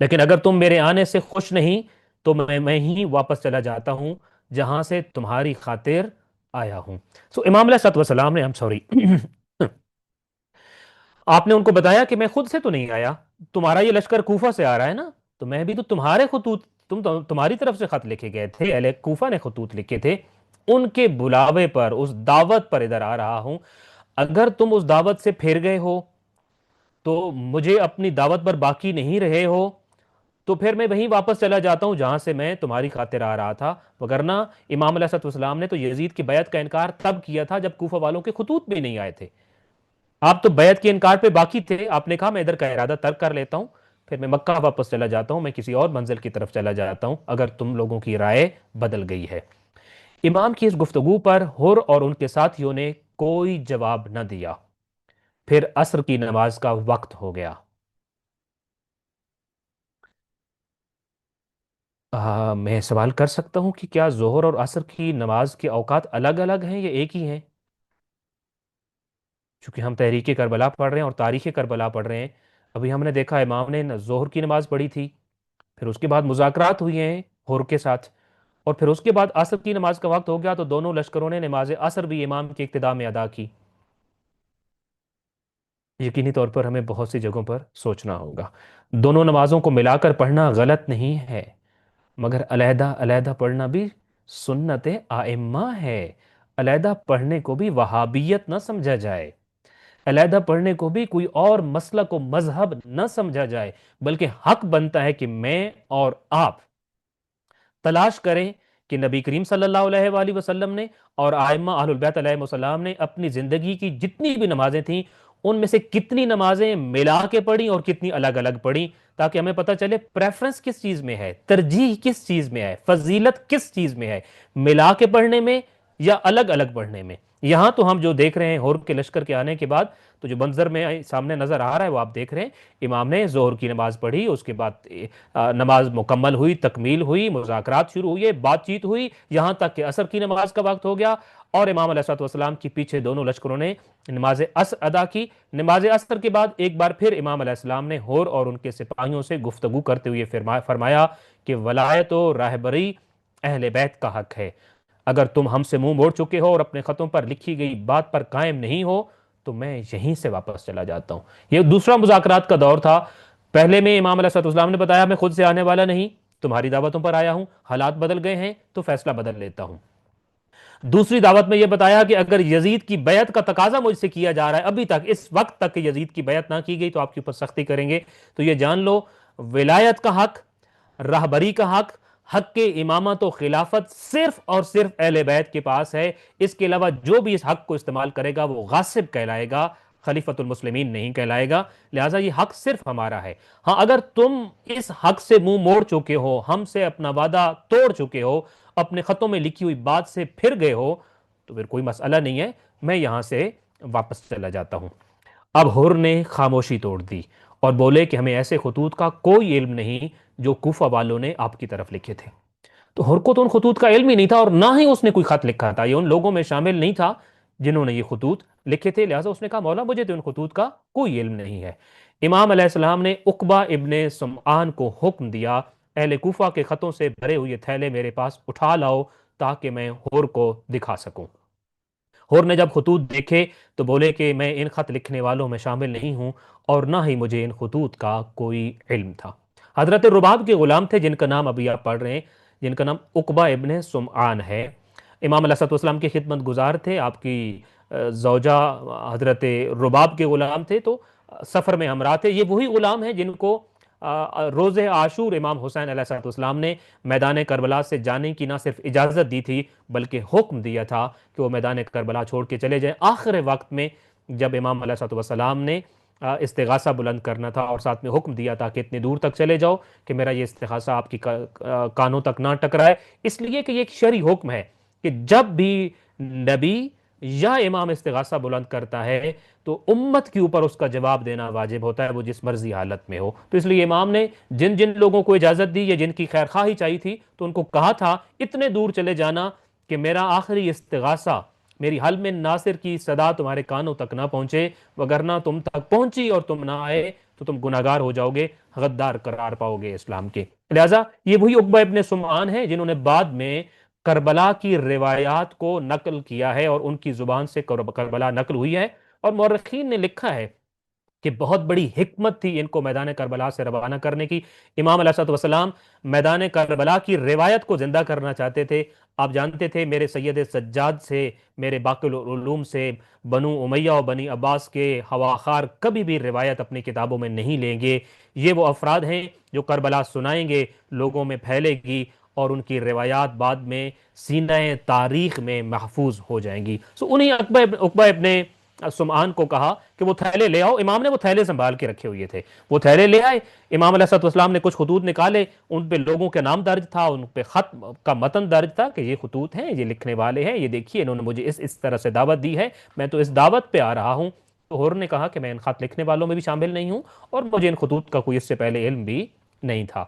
لیکن اگر تم میرے آنے سے خوش نہیں تو میں ہی واپس چلا جاتا ہوں جہاں سے تمہاری خاطر آیا ہوں. امام علیہ السلام نے سوری آپ نے ان کو بتایا کہ میں خود سے تو نہیں آیا، تمہارا یہ لشکر کوفہ سے آ رہا ہے نا، تو میں بھی تو تمہارے خطوط، تمہاری طرف سے خط لکھے گئے تھے، اہل کوفہ نے خطوط لکھے تھے، ان کے بلاوے پر، اس دعوت پر ادھر آ رہا ہوں. اگر تم اس دعوت سے پھر گئے ہو تو مجھے اپنی دعوت پر باقی نہیں رہے ہو تو پھر میں وہیں واپس چلا جاتا ہوں جہاں سے میں تمہاری خاطر آ رہا تھا. وگرنہ امام علیہ السلام نے تو یزید کی بیعت کا انکار تب کیا تھا جب کوفہ والوں کے خطوط بھی نہیں آئے تھے. آپ تو بیعت کے انکار پہ باقی تھے، آپ نے کہا میں ادھر کا ارادہ ترک کر لیتا ہوں، پھر میں مکہ واپس چلا جاتا ہوں، میں کسی اور منزل کی طرف چلا جاتا ہوں اگر تم لوگوں کی رائے بدل گئی ہے. امام کی اس گفتگو پر ہر اور ان کے ساتھیوں نے کوئی جواب نہ دیا. پھر عصر کی نماز کا وقت ہو گیا. میں سوال کر سکتا ہوں کہ کیا ظہر اور عصر کی نماز کے اوقات الگ الگ ہیں یا ایک ہی ہیں؟ چونکہ ہم تحریک کربلا پڑھ رہے ہیں اور تاریخ کربلا پڑھ رہے ہیں. ابھی ہم نے دیکھا امام نے ظہر کی نماز پڑھی تھی، پھر اس کے بعد مذاکرات ہوئی ہیں ہور کے ساتھ، اور پھر اس کے بعد عصر کی نماز کا وقت ہو گیا تو دونوں لشکروں نے نماز عصر بھی امام کی اقتداء میں ادا کی. یقینی طور پر ہمیں بہت سی جگہوں پر سوچنا ہوگا. دونوں نمازوں کو ملا کر پڑھنا غلط نہیں ہے، مگر علیحدہ علیحدہ پڑھنا بھی سنت آئمہ ہے. علیحدہ پڑھنے کو بھی وہابیت نہ سمجھا جائے، علیحدہ پڑھنے کو بھی کوئی اور مسلک و مذہب نہ سمجھا جائے، بلکہ حق بنتا ہے کہ میں اور آپ تلاش کریں کہ نبی کریم صلی اللہ علیہ وآلہ وسلم نے اور ائمہ اہل البیت علیہ السلام نے اپنی زندگی کی جتنی بھی نمازیں تھیں ان میں سے کتنی نمازیں ملا کے پڑھی اور کتنی الگ الگ پڑھی، تاکہ ہمیں پتہ چلے پریفرنس کس چیز میں ہے، ترجیح کس چیز میں ہے، فضیلت کس چیز میں ہے، ملا کے پڑھنے میں یا الگ الگ پڑھنے میں۔ یہاں تو ہم جو دیکھ رہے ہیں ہور کے لشکر کے آنے کے بعد، تو جو منظر میں سامنے نظر آ رہا ہے وہ آپ دیکھ رہے ہیں، امام نے ظہر کی نماز پڑھی، اس کے بعد نماز مکمل ہوئی، تکمیل ہوئی، مذاکرات شروع ہوئے، بات چیت ہوئی، یہاں تک کہ عصر کی نماز کا وقت ہو گیا، اور امام علیہ الصلوۃ والسلام کی پیچھے دونوں لشکروں نے نماز عصر ادا کی۔ نماز عصر کے بعد ایک بار پھر امام علیہ السلام نے ہور اور ان کے سپاہیوں سے گفتگو کرتے ہوئے فرمایا کہ ولایت و راہبری اہل بیت کا حق ہے، اگر تم ہم سے منہ موڑ چکے ہو اور اپنے خطوں پر لکھی گئی بات پر قائم نہیں ہو تو میں یہیں سے واپس چلا جاتا ہوں۔ یہ دوسرا مذاکرات کا دور تھا۔ پہلے میں امام علیہ السلام نے بتایا میں خود سے آنے والا نہیں، تمہاری دعوتوں پر آیا ہوں، حالات بدل گئے ہیں تو فیصلہ بدل لیتا ہوں۔ دوسری دعوت میں یہ بتایا کہ اگر یزید کی بیعت کا تقاضا مجھ سے کیا جا رہا ہے ابھی تک، اس وقت تک کہ یزید کی بیعت نہ کی گئی تو آپ کے اوپر سختی کریں گے، تو یہ جان لو ولایت کا حق، راہبری کا حق، حق کے امامت و خلافت صرف اور صرف اہل بیت کے پاس ہے۔ اس کے علاوہ جو بھی اس حق کو استعمال کرے گا وہ غاصب کہلائے گا، خلیفۃ المسلمین نہیں کہلائے گا، لہٰذا یہ حق صرف ہمارا ہے۔ ہاں اگر تم اس حق سے منہ موڑ چکے ہو، ہم سے اپنا وعدہ توڑ چکے ہو، اپنے خطوں میں لکھی ہوئی بات سے پھر گئے ہو، تو پھر کوئی مسئلہ نہیں ہے، میں یہاں سے واپس چلا جاتا ہوں۔ اب حر نے خاموشی توڑ دی اور بولے کہ ہمیں ایسے خطوط کا کوئی علم نہیں جو کوفہ والوں نے آپ کی طرف لکھے تھے۔ تو حر کو تو ان خطوط کا علم ہی نہیں تھا، اور نہ ہی اس نے کوئی خط لکھا تھا، یہ ان لوگوں میں شامل نہیں تھا جنہوں نے یہ خطوط لکھے تھے، لہٰذا اس نے کہا مولا مجھے تو ان خطوط کا کوئی علم نہیں ہے۔ امام علیہ السلام نے عقبہ ابن سمعان کو حکم دیا اہل کوفہ کے خطوں سے بھرے ہوئے تھیلے میرے پاس اٹھا لاؤ تاکہ میں حر کو دکھا سکوں۔ حر نے جب خطوط دیکھے تو بولے کہ میں ان خط لکھنے والوں میں شامل نہیں ہوں اور نہ ہی مجھے ان خطوط کا کوئی علم تھا۔ حضرت رباب کے غلام تھے جن کا نام ابھی آپ پڑھ رہے ہیں، جن کا نام عقبہ ابن سمعان ہے، امام علیہ السلام کے خدمت گزار تھے، آپ کی زوجہ حضرت رباب کے غلام تھے، تو سفر میں ہمراہ تھے۔ یہ وہی غلام ہیں جن کو روز عاشور امام حسین علیہ السلام نے میدان کربلا سے جانے کی نہ صرف اجازت دی تھی بلکہ حکم دیا تھا کہ وہ میدان کربلا چھوڑ کے چلے جائیں۔ آخر وقت میں جب امام علیہ السلام نے استغاثہ بلند کرنا تھا اور ساتھ میں حکم دیا تھا کہ اتنی دور تک چلے جاؤ کہ میرا یہ استغاثہ آپ کی کانوں تک نہ ٹکرائے، اس لیے کہ یہ ایک شرعی حکم ہے کہ جب بھی نبی یا امام استغاثہ بلند کرتا ہے تو امت کے اوپر اس کا جواب دینا واجب ہوتا ہے، وہ جس مرضی حالت میں ہو۔ تو اس لیے امام نے جن جن لوگوں کو اجازت دی یا جن کی خیر خواہی چاہیے تھی تو ان کو کہا تھا اتنے دور چلے جانا کہ میرا آخری استغاثہ، میری حل میں ناصر کی صدا تمہارے کانوں تک نہ پہنچے، وگرنہ تم تک پہنچی اور تم نہ آئے تو تم گناہگار ہو جاؤ گے، غدار قرار پاؤ گے اسلام کے۔ لہٰذا یہ وہی عقبہ ابن سمعان ہیں جنہوں نے بعد میں کربلا کی روایات کو نقل کیا ہے اور ان کی زبان سے کربلا نقل ہوئی ہے، اور مورخین نے لکھا ہے کہ بہت بڑی حکمت تھی ان کو میدان کربلا سے روانہ کرنے کی۔ امام علیہ السلام میدان کربلا کی روایت کو زندہ کرنا چاہتے تھے۔ آپ جانتے تھے میرے سید سجاد سے، میرے باقی العلوم سے، بنو امیہ و بنی عباس کے خواخار کبھی بھی روایت اپنی کتابوں میں نہیں لیں گے۔ یہ وہ افراد ہیں جو کربلا سنائیں گے، لوگوں میں پھیلے گی اور ان کی روایات بعد میں سینہ تاریخ میں محفوظ ہو جائیں گی۔ انہیں عقبہ ابن سمعان کو کہا کہ وہ تھیلے لے آؤ۔ امام نے وہ تھیلے سنبھال کے رکھے ہوئے تھے، وہ تھیلے لے آئے۔ امام علیہ السلام نے کچھ خطوط نکالے، ان پہ لوگوں کے نام درج تھا، ان پہ خط کا متن درج تھا کہ یہ خطوط ہیں، یہ لکھنے والے ہیں، یہ دیکھیے انہوں نے مجھے اس طرح سے دعوت دی ہے، میں تو اس دعوت پہ آ رہا ہوں۔ تو حر نے کہا کہ میں ان خط لکھنے والوں میں بھی شامل نہیں ہوں اور مجھے ان خطوط کا کوئی اس سے پہلے علم بھی نہیں تھا۔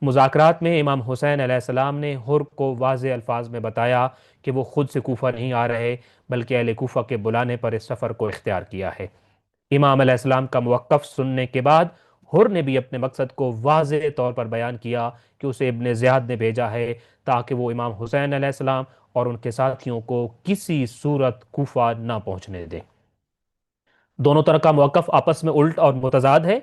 مذاکرات میں امام حسین علیہ السلام نے حر کو واضح الفاظ میں بتایا کہ وہ خود سے کوفہ نہیں آ رہے بلکہ اہل کوفہ کے بلانے پر اس سفر کو اختیار کیا ہے۔ امام علیہ السلام کا موقف سننے کے بعد حر نے بھی اپنے مقصد کو واضح طور پر بیان کیا کہ اسے ابن زیاد نے بھیجا ہے تاکہ وہ امام حسین علیہ السلام اور ان کے ساتھیوں کو کسی صورت کوفہ نہ پہنچنے دیں۔ دونوں طرح کا موقف آپس میں الٹ اور متضاد ہے۔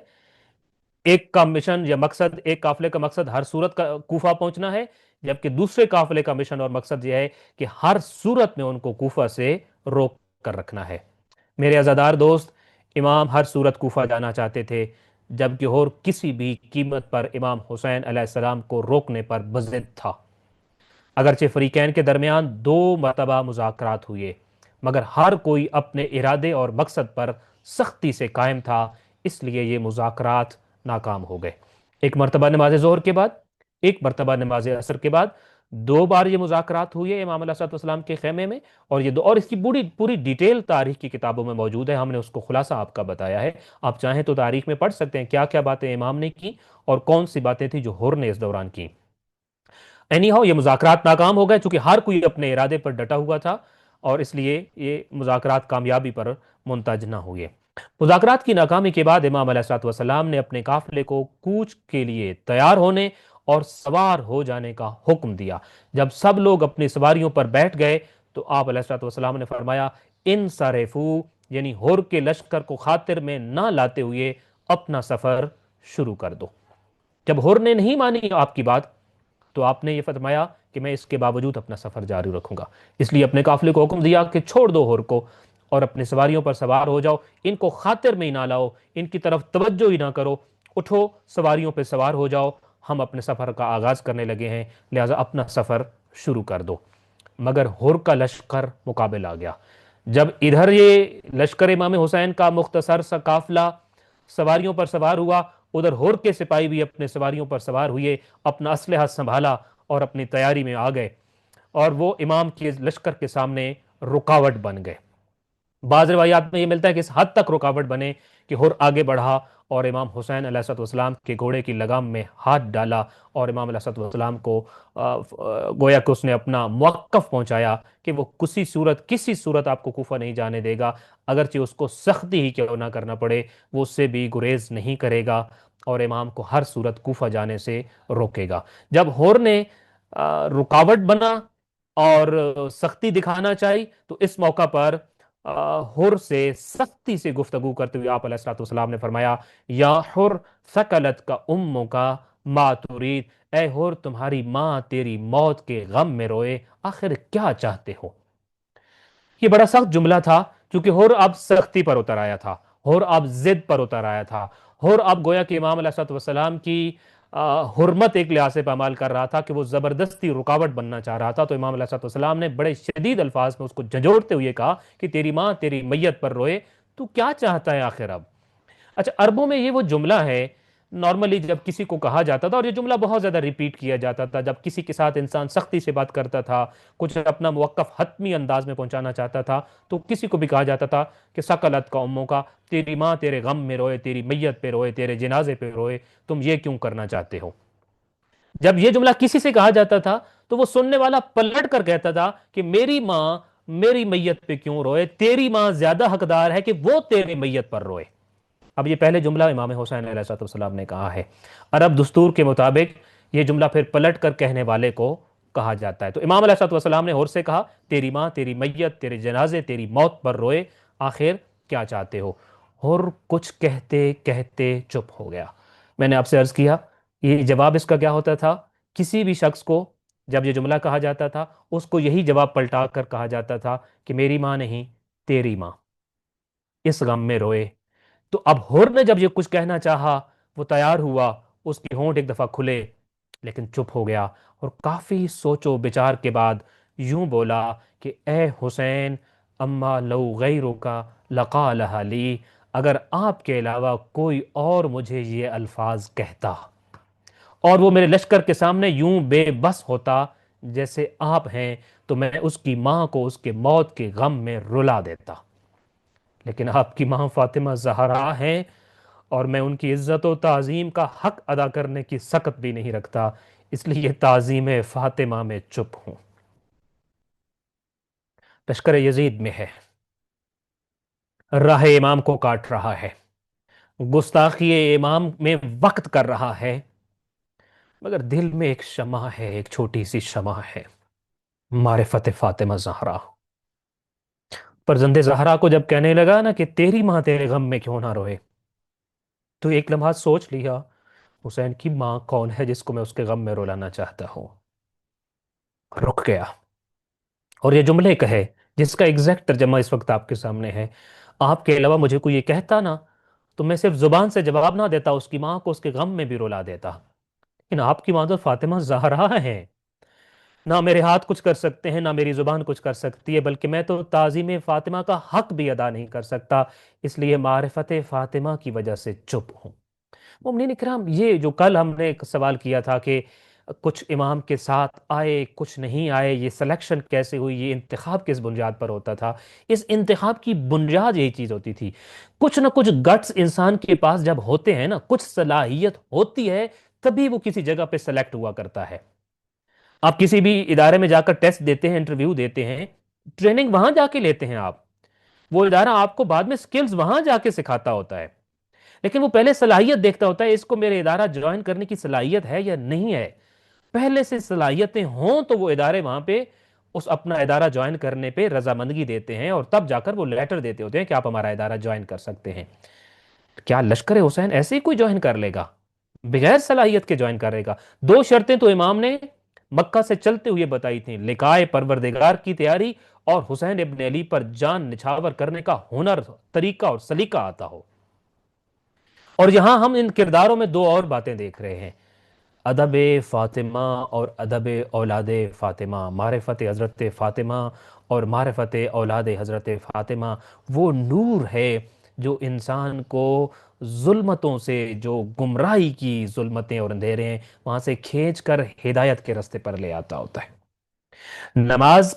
ایک کا مشن یا مقصد، ایک قافلے کا مقصد ہر صورت کا کوفہ پہنچنا ہے، جبکہ دوسرے قافلے کا مشن اور مقصد یہ ہے کہ ہر صورت میں ان کو کوفہ سے روک کر رکھنا ہے۔ میرے عزادار دوست، امام ہر صورت کوفہ جانا چاہتے تھے، جبکہ اور کسی بھی قیمت پر امام حسین علیہ السلام کو روکنے پر بضد تھا۔ اگرچہ فریقین کے درمیان 2 مرتبہ مذاکرات ہوئے، مگر ہر کوئی اپنے ارادے اور مقصد پر سختی سے قائم تھا، اس لیے یہ مذاکرات ناکام ہو گئے۔ ایک مرتبہ نماز ظہر کے بعد، ایک مرتبہ نماز عصر کے بعد، دو بار یہ مذاکرات ہوئے امام علیہ الصلوۃ والسلام کے خیمے میں، اور یہ دو، اور اس کی پوری پوری ڈیٹیل تاریخ کی کتابوں میں موجود ہے، ہم نے اس کو خلاصہ آپ کا بتایا ہے۔ آپ چاہیں تو تاریخ میں پڑھ سکتے ہیں کیا کیا باتیں امام نے کی اور کون سی باتیں تھیں جو حر نے اس دوران کی۔ اینی ہاؤ، یہ مذاکرات ناکام ہو گئے چونکہ ہر کوئی اپنے ارادے پر ڈٹا ہوا تھا، اور اس لیے یہ مذاکرات کامیابی پر منتج نہ ہوئے۔ مذاکرات کی ناکامی کے بعد امام علیہ الصلوۃ والسلام نے اپنے قافلے کو کوچ کے لیے تیار ہونے اور سوار ہو جانے کا حکم دیا۔ جب سب لوگ اپنی سواریوں پر بیٹھ گئے تو آپ علیہ الصلوۃ والسلام نے فرمایا، ان صرفو، یعنی ہور کے لشکر کو خاطر میں نہ لاتے ہوئے اپنا سفر شروع کر دو۔ جب ہور نے نہیں مانی آپ کی بات تو آپ نے یہ فرمایا کہ میں اس کے باوجود اپنا سفر جاری رکھوں گا، اس لیے اپنے قافلے کو حکم دیا کہ چھوڑ دو ہور کو اور اپنے سواریوں پر سوار ہو جاؤ، ان کو خاطر میں ہی نہ لاؤ، ان کی طرف توجہ ہی نہ کرو، اٹھو سواریوں پہ سوار ہو جاؤ، ہم اپنے سفر کا آغاز کرنے لگے ہیں، لہٰذا اپنا سفر شروع کر دو۔ مگر ہور کا لشکر مقابل آ گیا۔ جب ادھر یہ لشکر امام حسین کا مختصر سا قافلہ سواریوں پر سوار ہوا، ادھر ہور کے سپاہی بھی اپنے سواریوں پر سوار ہوئے، اپنا اسلحہ سنبھالا اور اپنی تیاری میں آ گئے، اور وہ امام کے لشکر کے سامنے رکاوٹ بن گئے۔ بعض روایات میں یہ ملتا ہے کہ اس حد تک رکاوٹ بنے کہ ہر آگے بڑھا اور امام حسین علیہ الصلوۃ والسلام کے گھوڑے کی لگام میں ہاتھ ڈالا، اور امام علیہ الصلوۃ والسلام کو گویا کہ اس نے اپنا موقف پہنچایا کہ وہ کسی صورت آپ کو کوفہ نہیں جانے دے گا، اگرچہ اس کو سختی ہی کیوں نہ کرنا پڑے، وہ اس سے بھی گریز نہیں کرے گا اور امام کو ہر صورت کوفہ جانے سے روکے گا۔ جب ہور نے رکاوٹ بنا اور سختی دکھانا چاہی تو اس موقع پر حر سے سختی سے گفتگو کرتے ہوئے آپ علیہ الصلوۃ والسلام نے فرمایا، یا حر ثقلت کا اموں کا ما ترید، اے حر تمہاری ماں تیری موت کے غم میں روئے، آخر کیا چاہتے ہو؟ یہ بڑا سخت جملہ تھا کیونکہ حر اب سختی پر اتر آیا تھا، حر اب ضد پر اتر آیا تھا، حر اب گویا کہ امام علیہ الصلوۃ والسلام کی حرمت ایک لحاظ سے پامال کر رہا تھا کہ وہ زبردستی رکاوٹ بننا چاہ رہا تھا۔ تو امام علیہ الصلوۃ والسلام نے بڑے شدید الفاظ میں اس کو جھنجھوڑتے ہوئے کہا کہ تیری ماں تیری میت پر روئے، تو کیا چاہتا ہے آخر اب؟ اچھا، عربوں میں یہ وہ جملہ ہے، نارملی جب کسی کو کہا جاتا تھا، اور یہ جملہ بہت زیادہ ریپیٹ کیا جاتا تھا جب کسی کے ساتھ انسان سختی سے بات کرتا تھا، کچھ اپنا موقف حتمی انداز میں پہنچانا چاہتا تھا، تو کسی کو بھی کہا جاتا تھا کہ ثقلت کا اموں کا، تیری ماں تیرے غم میں روئے، تیری میت پہ روئے، تیرے جنازے پہ روئے، تم یہ کیوں کرنا چاہتے ہو؟ جب یہ جملہ کسی سے کہا جاتا تھا تو وہ سننے والا پلٹ کر کہتا تھا کہ میری ماں میری میت پہ کیوں روئے، تیری ماں زیادہ حقدار ہے کہ وہ تیری میت پر روئے۔ اب یہ پہلے جملہ امام حسین علیہ السلام نے کہا ہے، عرب دستور کے مطابق یہ جملہ پھر پلٹ کر کہنے والے کو کہا جاتا ہے۔ تو امام علیہ السلام نے ہور سے کہا، تیری ماں تیری میت تیرے جنازے تیری موت پر روئے، آخر کیا چاہتے ہو؟ ہور کچھ کہتے کہتے چپ ہو گیا۔ میں نے آپ سے عرض کیا یہ جواب اس کا کیا ہوتا تھا، کسی بھی شخص کو جب یہ جملہ کہا جاتا تھا اس کو یہی جواب پلٹا کر کہا جاتا تھا کہ میری ماں نہیں تیری ماں اس غم میں روئے۔ تو اب ہور نے جب یہ کچھ کہنا چاہا، وہ تیار ہوا، اس کے ہونٹ ایک دفعہ کھلے لیکن چپ ہو گیا، اور کافی سوچ و بچار کے بعد یوں بولا کہ اے حسین، اما لو غیرک لقالها لی، اگر آپ کے علاوہ کوئی اور مجھے یہ الفاظ کہتا اور وہ میرے لشکر کے سامنے یوں بے بس ہوتا جیسے آپ ہیں، تو میں اس کی ماں کو اس کے موت کے غم میں رلا دیتا، لیکن آپ کی ماں فاطمہ زہرا ہیں اور میں ان کی عزت و تعظیم کا حق ادا کرنے کی سخت بھی نہیں رکھتا، اس لیے تعظیم فاطمہ میں چپ ہوں۔ لشکر یزید میں ہے، راہ امام کو کاٹ رہا ہے، گستاخی امام میں وقت کر رہا ہے، مگر دل میں ایک شمع ہے، ایک چھوٹی سی شمع ہے، معرفت فاطمہ زہرا۔ فرزند زہرا کو جب کہنے لگا نا کہ تیری ماں تیرے غم میں کیوں نہ روئے، تو ایک لمحہ سوچ لیا حسین کی ماں کون ہے جس کو میں اس کے غم میں رولانا چاہتا ہوں، رک گیا اور یہ جملے کہے جس کا ایگزیکٹ ترجمہ اس وقت آپ کے سامنے ہے، آپ کے علاوہ مجھے کوئی یہ کہتا نا تو میں صرف زبان سے جواب نہ دیتا، اس کی ماں کو اس کے غم میں بھی رلا دیتا، لیکن آپ کی ماں تو فاطمہ زہرا ہے، نہ میرے ہاتھ کچھ کر سکتے ہیں، نہ میری زبان کچھ کر سکتی ہے، بلکہ میں تو تعظیم فاطمہ کا حق بھی ادا نہیں کر سکتا، اس لیے معرفت فاطمہ کی وجہ سے چپ ہوں۔ مومنین اکرام، یہ جو کل ہم نے ایک سوال کیا تھا کہ کچھ امام کے ساتھ آئے کچھ نہیں آئے، یہ سلیکشن کیسے ہوئی، یہ انتخاب کس بنیاد پر ہوتا تھا؟ اس انتخاب کی بنیاد یہی چیز ہوتی تھی، کچھ نہ کچھ گٹس انسان کے پاس جب ہوتے ہیں نا، کچھ صلاحیت ہوتی ہے، تبھی وہ کسی جگہ پہ سلیکٹ ہوا کرتا ہے۔ آپ کسی بھی ادارے میں جا کر ٹیسٹ دیتے ہیں، انٹرویو دیتے ہیں، ٹریننگ وہاں جا کے لیتے ہیں آپ، وہ ادارہ آپ کو بعد میں سکلز وہاں جا کے سکھاتا ہوتا ہے، لیکن وہ پہلے صلاحیت دیکھتا ہوتا ہے، اس کو میرے ادارہ جوائن کرنے کی صلاحیت ہے یا نہیں ہے۔ پہلے سے صلاحیتیں ہوں تو وہ ادارے وہاں پہ اس اپنا ادارہ جوائن کرنے پہ رضامندگی دیتے ہیں، اور تب جا کر وہ لیٹر دیتے ہوتے ہیں کہ آپ ہمارا ادارہ جوائن کر سکتے ہیں۔ کیا لشکر حسین ایسے ہی کوئی جوائن کر لے گا؟ بغیر صلاحیت کے جوائن کرے گا؟ دو شرطیں تو امام نے مکہ سے چلتے ہوئے بتائی تھیں، لقائے پروردگار کی تیاری اور حسین ابن علی پر جان نچھاور کرنے کا ہنر، طریقہ اور سلیقہ آتا ہو۔ اور یہاں ہم ان کرداروں میں دو اور باتیں دیکھ رہے ہیں، ادب فاطمہ اور ادب اولاد فاطمہ، معرفت حضرت فاطمہ اور معرفت اولاد حضرت فاطمہ۔ وہ نور ہے جو انسان کو ظلمتوں سے، جو گمراہی کی ظلمتیں اور اندھیرے ہیں، وہاں سے کھینچ کر ہدایت کے رستے پر لے آتا ہوتا ہے۔ نماز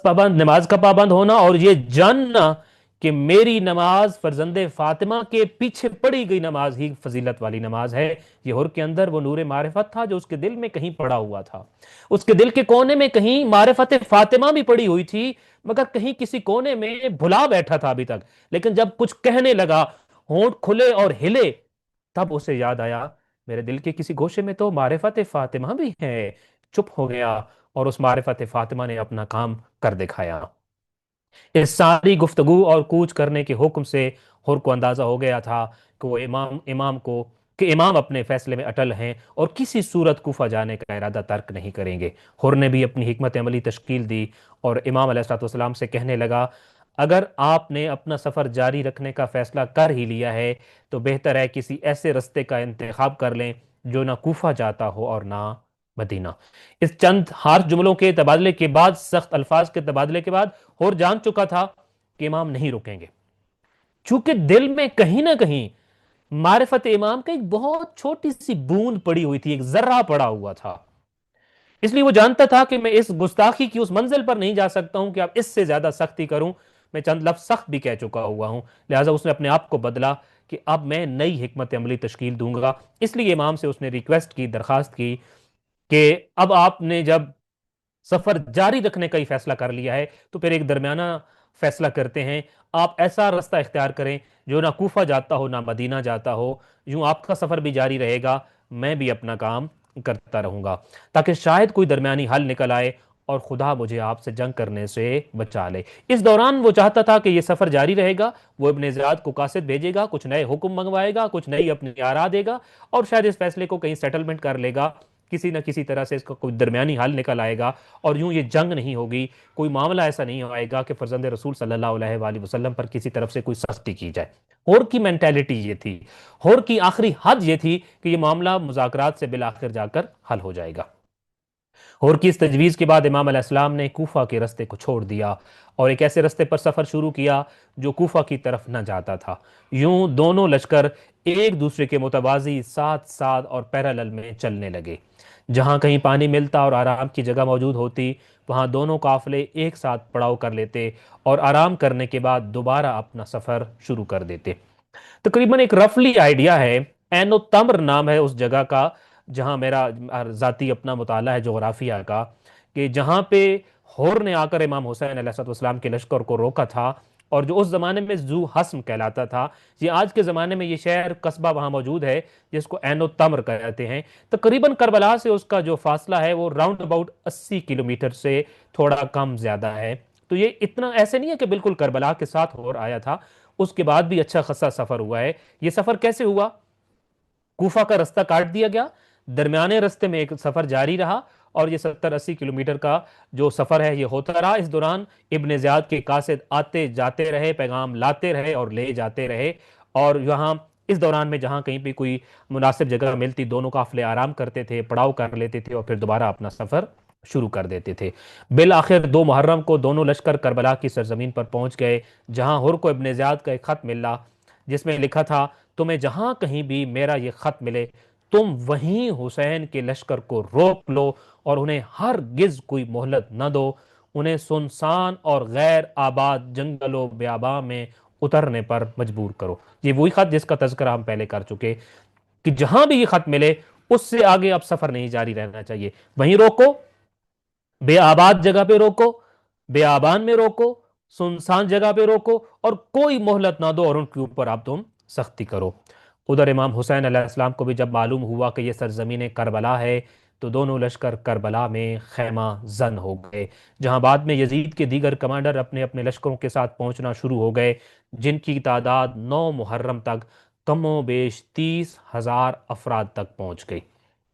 کا پابند ہونا اور یہ جاننا کہ میری نماز فرزند فاطمہ کے پیچھے پڑی گئی نماز ہی فضیلت والی نماز ہے، یہ ہر کے اندر وہ نور معرفت تھا جو اس کے دل میں کہیں پڑا ہوا تھا، اس کے دل کے کونے میں کہیں معرفت فاطمہ بھی پڑی ہوئی تھی، مگر کہیں کسی کونے میں بھلا بیٹھا تھا ابھی تک، لیکن جب کچھ کہنے لگا، ہونٹ کھلے اور ہلے، تب اسے یاد آیا میرے دل کے کسی گوشے میں تو معرفت فاطمہ بھی ہے، چپ ہو گیا، اور اس معرفت فاطمہ نے اپنا کام کر دکھایا۔ اس ساری گفتگو اور کوچ کرنے کے حکم سے حر کو اندازہ ہو گیا تھا کہ وہ امام اپنے فیصلے میں اٹل ہیں اور کسی صورت کوفہ جانے کا ارادہ ترک نہیں کریں گے۔ حر نے بھی اپنی حکمت عملی تشکیل دی اور امام علیہ الصلوۃ والسلام سے کہنے لگا، اگر آپ نے اپنا سفر جاری رکھنے کا فیصلہ کر ہی لیا ہے تو بہتر ہے کسی ایسے رستے کا انتخاب کر لیں جو نہ کوفہ جاتا ہو اور نہ مدینہ۔ اس چند ہارش جملوں کے تبادلے کے بعد، سخت الفاظ کے تبادلے کے بعد، اور جان چکا تھا کہ امام نہیں رکیں گے، چونکہ دل میں کہیں نہ کہیں معرفت امام کا ایک بہت چھوٹی سی بوند پڑی ہوئی تھی، ایک ذرہ پڑا ہوا تھا، اس لیے وہ جانتا تھا کہ میں اس گستاخی کی اس منزل پر نہیں جا سکتا ہوں کہ اب اس سے زیادہ سختی کروں، میں چند لفظ سخت بھی کہہ چکا ہوا ہوں، لہٰذا اس نے اپنے آپ کو بدلا کہ اب میں نئی حکمت عملی تشکیل دوں گا۔ اس لیے امام سے اس نے ریکویسٹ کی، درخواست کی کہ اب آپ نے جب سفر جاری رکھنے کا ہی فیصلہ کر لیا ہے تو پھر ایک درمیانہ فیصلہ کرتے ہیں، آپ ایسا رستہ اختیار کریں جو نہ کوفہ جاتا ہو نہ مدینہ جاتا ہو، یوں آپ کا سفر بھی جاری رہے گا، میں بھی اپنا کام کرتا رہوں گا، تاکہ شاید کوئی درمیانی حل نکل آئے اور خدا مجھے آپ سے جنگ کرنے سے بچا لے۔ اس دوران وہ چاہتا تھا کہ یہ سفر جاری رہے گا، وہ ابن زیاد کو قاصد بھیجے گا، کچھ نئے حکم منگوائے گا، کچھ نئی اپنی آراء دے گا، اور شاید اس فیصلے کو کہیں سیٹلمنٹ کر لے گا، کسی نہ کسی طرح سے اس کا کوئی درمیانی حل نکل آئے گا، اور یوں یہ جنگ نہیں ہوگی، کوئی معاملہ ایسا نہیں آئے گا کہ فرزند رسول صلی اللہ علیہ وآلہ وسلم پر کسی طرف سے کوئی سختی کی جائے۔ ہور کی مینٹیلٹی یہ تھی، ہور کی آخری حد یہ تھی کہ یہ معاملہ مذاکرات سے بالآخر جا کر حل ہو جائے گا۔ ہور کی اس تجویز کے بعد امام علیہ السلام نے کوفہ کے رستے کو چھوڑ دیا اور ایک ایسے رستے پر سفر شروع کیا جو کوفہ کی طرف نہ جاتا تھا۔ یوں دونوں لشکر ایک دوسرے کے متوازی ساتھ ساتھ اور پیرالل میں چلنے لگے، جہاں کہیں پانی ملتا اور آرام کی جگہ موجود ہوتی وہاں دونوں قافلے ایک ساتھ پڑاؤ کر لیتے اور آرام کرنے کے بعد دوبارہ اپنا سفر شروع کر دیتے۔ تقریباً ایک رفلی آئیڈیا ہے، اینو تمر نام ہے اس جگہ کا جہاں میرا ذاتی اپنا مطالعہ ہے جغرافیہ کا، کہ جہاں پہ ہور نے آ کر امام حسین علیہ السلام کے لشکر کو روکا تھا، اور جو اس زمانے میں ذو حسم کہلاتا تھا، یہ آج کے زمانے میں یہ شہر قصبہ وہاں موجود ہے جس کو اینو تمر کہتے ہیں۔ تقریباً کربلا سے اس کا جو فاصلہ ہے وہ راؤنڈ اباؤٹ 80 کلومیٹر سے تھوڑا کم زیادہ ہے، تو یہ اتنا ایسے نہیں ہے کہ بالکل کربلا کے ساتھ ہور آیا تھا، اس کے بعد بھی اچھا خاصا سفر ہوا ہے۔ یہ سفر کیسے ہوا؟ کوفہ کا رستہ کاٹ دیا گیا، درمیانے رستے میں ایک سفر جاری رہا، اور یہ 70-80 کلومیٹر کا جو سفر ہے یہ ہوتا رہا۔ اس دوران ابن زیاد کے قاصد آتے جاتے رہے، پیغام لاتے رہے اور لے جاتے رہے، اور یہاں اس دوران میں جہاں کہیں پہ کوئی مناسب جگہ ملتی دونوں قافلے آرام کرتے تھے، پڑاؤ کر لیتے تھے اور پھر دوبارہ اپنا سفر شروع کر دیتے تھے۔ بالآخر 2 محرم کو دونوں لشکر کربلا کی سرزمین پر پہنچ گئے، جہاں ہر کو ابن زیاد کا ایک خط ملا جس میں لکھا تھا: تمہیں جہاں کہیں بھی میرا یہ خط ملے، تم وہیں حسین کے لشکر کو روک لو اور انہیں ہرگز کوئی مہلت نہ دو، انہیں سنسان اور غیر آباد جنگل و بیاباں میں اترنے پر مجبور کرو۔ یہ وہی خط جس کا تذکرہ ہم پہلے کر چکے، کہ جہاں بھی یہ خط ملے اس سے آگے اب سفر نہیں جاری رہنا چاہیے، وہیں روکو، بے آباد جگہ پہ روکو، بے آبان میں روکو، سنسان جگہ پہ روکو، اور کوئی مہلت نہ دو اور ان کے اوپر اب تم سختی کرو۔ ادھر امام حسین علیہ السلام کو بھی جب معلوم ہوا کہ یہ سرزمین کربلا ہے تو دونوں لشکر کربلا میں خیمہ زن ہو گئے، جہاں بعد میں یزید کے دیگر کمانڈر اپنے اپنے لشکروں کے ساتھ پہنچنا شروع ہو گئے، جن کی تعداد 9 محرم تک کم و بیش 30,000 افراد تک پہنچ گئی۔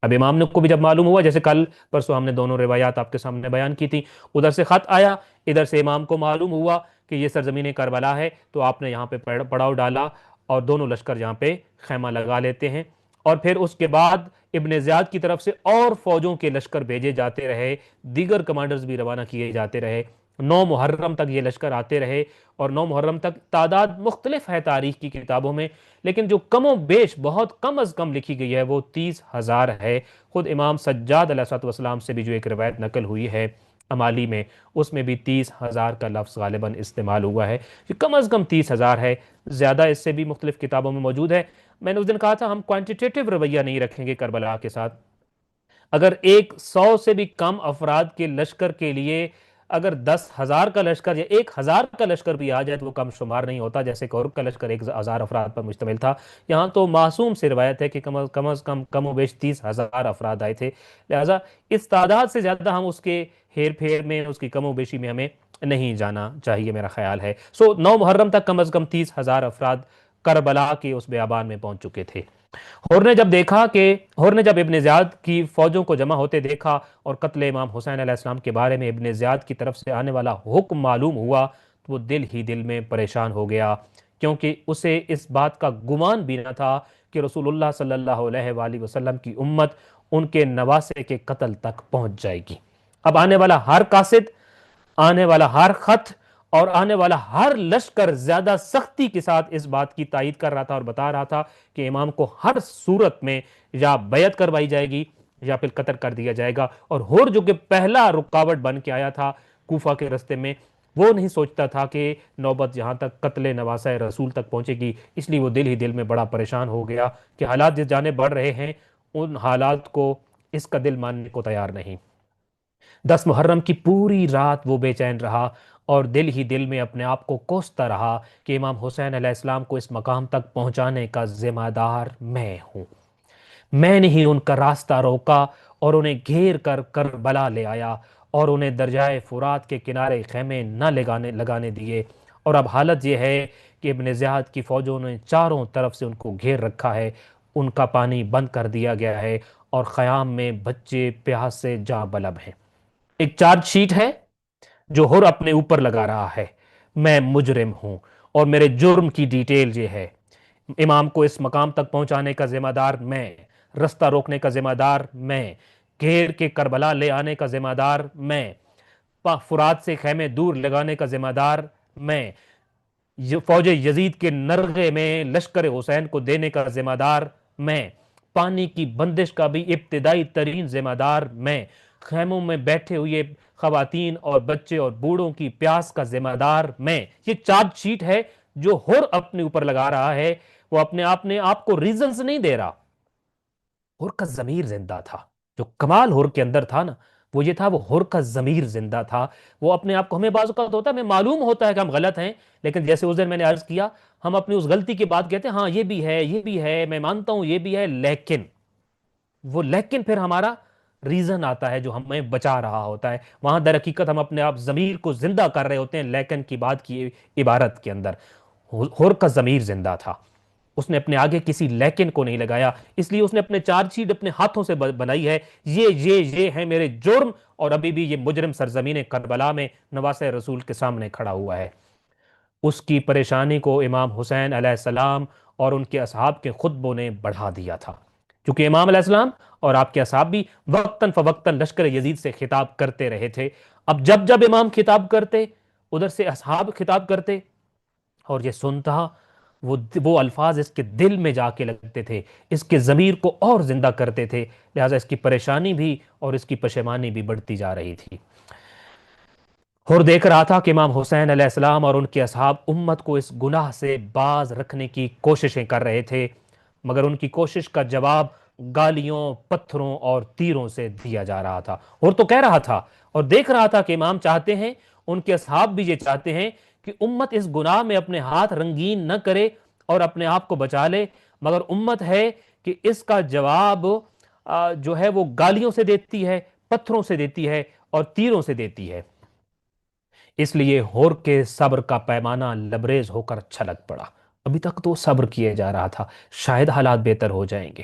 اب امام نے کو بھی جب معلوم ہوا، جیسے کل پرسوں ہم نے دونوں روایات آپ کے سامنے بیان کی تھی، ادھر سے خط آیا، ادھر سے امام کو معلوم ہوا کہ یہ سرزمین کربلا ہے، تو آپ نے یہاں پہ پڑاؤ ڈالا اور دونوں لشکر یہاں پہ خیمہ لگا لیتے ہیں۔ اور پھر اس کے بعد ابن زیاد کی طرف سے اور فوجوں کے لشکر بھیجے جاتے رہے، دیگر کمانڈرز بھی روانہ کیے جاتے رہے، 9 محرم تک یہ لشکر آتے رہے، اور 9 محرم تک تعداد مختلف ہے تاریخ کی کتابوں میں، لیکن جو کم و بیش بہت کم از کم لکھی گئی ہے وہ 30,000 ہے۔ خود امام سجاد علیہ السلام سے بھی جو ایک روایت نقل ہوئی ہے امالی میں، اس میں بھی 30,000 کا لفظ غالباً استعمال ہوا ہے، کہ کم از کم 30,000 ہے، زیادہ اس سے بھی مختلف کتابوں میں موجود ہے۔ میں نے اس دن کہا تھا ہم کوانٹیٹیو رویہ نہیں رکھیں گے کربلا کے ساتھ۔ اگر 100 سے بھی کم افراد کے لشکر کے لیے اگر 10,000 کا لشکر یا 1,000 کا لشکر بھی آ جائے تو وہ کم شمار نہیں ہوتا، جیسے کہ عرب کا لشکر 1,000 افراد پر مشتمل تھا، یہاں تو معصوم سے روایت ہے کہ کم از کم کم و بیش 30,000 افراد آئے تھے، لہٰذا اس تعداد سے زیادہ ہم اس کے ہیر پھیر میں، اس کی کم و بیشی میں ہمیں نہیں جانا چاہیے، میرا خیال ہے۔ 9 محرم تک کم از کم 30,000 افراد کربلا کے اس بیابان میں پہنچ چکے تھے۔ ہور نے جب ابن زیاد کی فوجوں کو جمع ہوتے دیکھا اور قتل امام حسین علیہ السلام کے بارے میں ابن زیاد کی طرف سے آنے والا حکم معلوم ہوا تو وہ دل ہی دل میں پریشان ہو گیا، کیونکہ اسے اس بات کا گمان بھی نہ تھا کہ رسول اللہ صلی اللہ علیہ وآلہ وسلم کی امت ان کے نواسے کے قتل تک پہنچ جائے گی۔ اب آنے والا ہر قاصد، آنے والا ہر خط اور آنے والا ہر لشکر زیادہ سختی کے ساتھ اس بات کی تائید کر رہا تھا اور بتا رہا تھا کہ امام کو ہر صورت میں یا بیعت کروائی جائے گی یا پھر قتل کر دیا جائے گا۔ اور ہور جو کہ پہلا رکاوٹ بن کے آیا تھا کوفہ کے رستے میں، وہ نہیں سوچتا تھا کہ نوبت یہاں تک قتل نواسہ رسول تک پہنچے گی، اس لیے وہ دل ہی دل میں بڑا پریشان ہو گیا کہ حالات جس جانب بڑھ رہے ہیں ان حالات کو اس کا دل ماننے کو تیار نہیں۔ 10 محرم کی پوری رات وہ بے چین رہا اور دل ہی دل میں اپنے آپ کو کوستا رہا کہ امام حسین علیہ السلام کو اس مقام تک پہنچانے کا ذمہ دار میں ہوں، میں نے ہی ان کا راستہ روکا اور انہیں گھیر کر کربلا لے آیا اور انہیں درجائے فرات کے کنارے خیمے نہ لگانے دیے، اور اب حالت یہ ہے کہ ابن زیاد کی فوجوں نے چاروں طرف سے ان کو گھیر رکھا ہے، ان کا پانی بند کر دیا گیا ہے اور خیام میں بچے پیاس سے جاں بلب ہیں۔ ایک چارج شیٹ ہے جو ہر اپنے اوپر لگا رہا ہے، میں مجرم ہوں اور میرے جرم کی ڈیٹیل یہ ہے: امام کو اس مقام تک پہنچانے کا ذمہ دار میں، رستہ روکنے کا ذمہ دار میں، گھیر کے کربلا لے آنے کا ذمہ دار میں، فرات سے خیمے دور لگانے کا ذمہ دار میں، فوج یزید کے نرغے میں لشکر حسین کو دینے کا ذمہ دار میں، پانی کی بندش کا بھی ابتدائی ترین ذمہ دار میں، خیموں میں بیٹھے ہوئے خواتین اور بچے اور بوڑھوں کی پیاس کا ذمہ دار میں۔ یہ چارج شیٹ ہے جو ہر اپنے اوپر لگا رہا ہے، وہ اپنے آپ کو ریزنز نہیں دے رہا۔ ہر کا ضمیر زندہ تھا، جو کمال ہر کے اندر تھا نا وہ یہ تھا، وہ ہر کا ضمیر زندہ تھا، وہ اپنے آپ کو، ہمیں بعض اوقات ہوتا ہے، ہمیں معلوم ہوتا ہے کہ ہم غلط ہیں، لیکن جیسے اس دن میں نے عرض کیا، ہم اپنی اس غلطی کے بعد کہتے ہیں ہاں یہ بھی ہے، یہ بھی ہے، میں مانتا ہوں یہ بھی ہے، لیکن وہ لیکن پھر ہمارا ریزن آتا ہے جو ہمیں بچا رہا ہوتا ہے، وہاں در حقیقت ہم اپنے آپ ضمیر کو زندہ کر رہے ہوتے ہیں لیکن کی بات کی عبارت کے اندر۔ ہر کا ضمیر زندہ تھا، اس نے اپنے آگے کسی لیکن کو نہیں لگایا، اس لیے اس نے اپنے چارج شیٹ اپنے ہاتھوں سے بنائی ہے، یہ ہے میرے جرم، اور ابھی بھی یہ مجرم سرزمین کربلا میں نواسہ رسول کے سامنے کھڑا ہوا ہے۔ اس کی پریشانی کو امام حسین علیہ السلام اور ان کے اصحاب کے خطبوں نے بڑھا دیا تھا، چونکہ امام علیہ السلام اور آپ کے اصحاب بھی وقتاً فوقتاً لشکر یزید سے خطاب کرتے رہے تھے. اب جب جب امام خطاب کرتے ادھر سے اصحاب خطاب کرتے اور یہ سنتا. وہ الفاظ اس کے دل میں جا کے لگتے تھے، اس کے ضمیر کو اور زندہ کرتے تھے، لہٰذا اس کی پریشانی بھی اور اس کی پشیمانی بھی بڑھتی جا رہی تھی. اور دیکھ رہا تھا کہ امام حسین علیہ السلام اور ان کے اصحاب امت کو اس گناہ سے باز رکھنے کی کوششیں کر رہے تھے، مگر ان کی کوشش کا جواب گالیوں، پتھروں اور تیروں سے دیا جا رہا تھا. اور تو کہہ رہا تھا اور دیکھ رہا تھا کہ امام چاہتے ہیں، ان کے اصحاب بھی یہ چاہتے ہیں کہ امت اس گناہ میں اپنے ہاتھ رنگین نہ کرے اور اپنے آپ کو بچا لے، مگر امت ہے کہ اس کا جواب جو ہے وہ گالیوں سے دیتی ہے، پتھروں سے دیتی ہے اور تیروں سے دیتی ہے. اس لیے ہور کے صبر کا پیمانہ لبریز ہو کر چھلک پڑا. ابھی تک تو صبر کیے جا رہا تھا، شاید حالات بہتر ہو جائیں گے،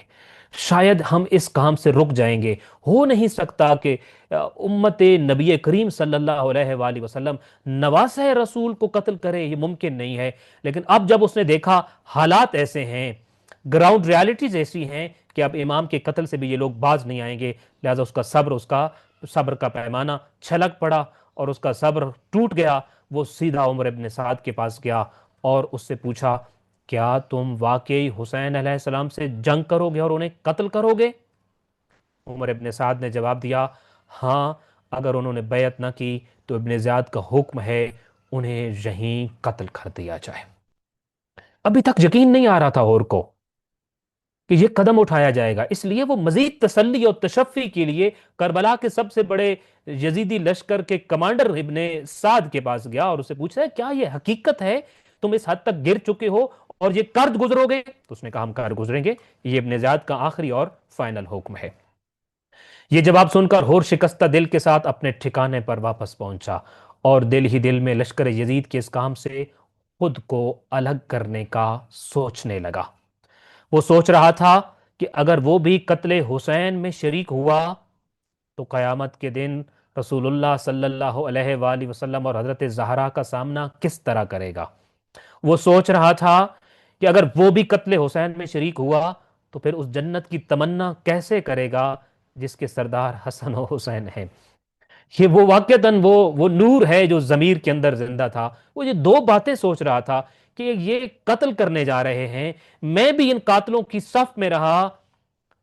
شاید ہم اس کام سے رک جائیں گے. ہو نہیں سکتا کہ امت نبی کریم صلی اللہ علیہ وآلہ وسلم نواسہ رسول کو قتل کرے، یہ ممکن نہیں ہے. لیکن اب جب اس نے دیکھا حالات ایسے ہیں، گراؤنڈ ریالٹیز ایسی ہیں کہ اب امام کے قتل سے بھی یہ لوگ باز نہیں آئیں گے، لہذا اس کا صبر کا پیمانہ چھلک پڑا اور اس کا صبر ٹوٹ گیا. وہ سیدھا عمر ابن سعد کے پاس گیا اور اس سے پوچھا، کیا تم واقعی حسین علیہ السلام سے جنگ کرو گے اور انہیں قتل کرو گے؟ عمر ابن سعد نے جواب دیا، ہاں، اگر انہوں نے بیعت نہ کی تو ابن زیاد کا حکم ہے انہیں یہیں قتل کر دیا جائے. ابھی تک یقین نہیں آ رہا تھا اور کو کہ یہ قدم اٹھایا جائے گا. اس لیے وہ مزید تسلی اور تشفی کے لیے کربلا کے سب سے بڑے یزیدی لشکر کے کمانڈر ابن سعد کے پاس گیا اور اسے پوچھا، کیا یہ حقیقت ہے، تم اس حد تک گر چکے ہو اور یہ کرد گزرو گے؟ تو اس نے کہا، ہم کرد گزریں گے، یہ ابن زیاد کا آخری اور فائنل حکم ہے. یہ جواب سن کر ہور شکستہ دل کے ساتھ اپنے ٹھکانے پر واپس پہنچا اور دل ہی دل میں لشکر یزید کے اس کام سے خود کو الگ کرنے کا سوچنے لگا. وہ سوچ رہا تھا کہ اگر وہ بھی قتل حسین میں شریک ہوا تو قیامت کے دن رسول اللہ صلی اللہ علیہ وآلہ وسلم اور حضرت زہرا کا سامنا کس طرح کرے گا. وہ سوچ رہا تھا کہ اگر وہ بھی قتل حسین میں شریک ہوا تو پھر اس جنت کی تمنا کیسے کرے گا جس کے سردار حسن و حسین ہیں. یہ وہ واقعتاً وہ نور ہے جو ضمیر کے اندر زندہ تھا. وہ یہ دو باتیں سوچ رہا تھا کہ یہ قتل کرنے جا رہے ہیں، میں بھی ان قاتلوں کی صف میں رہا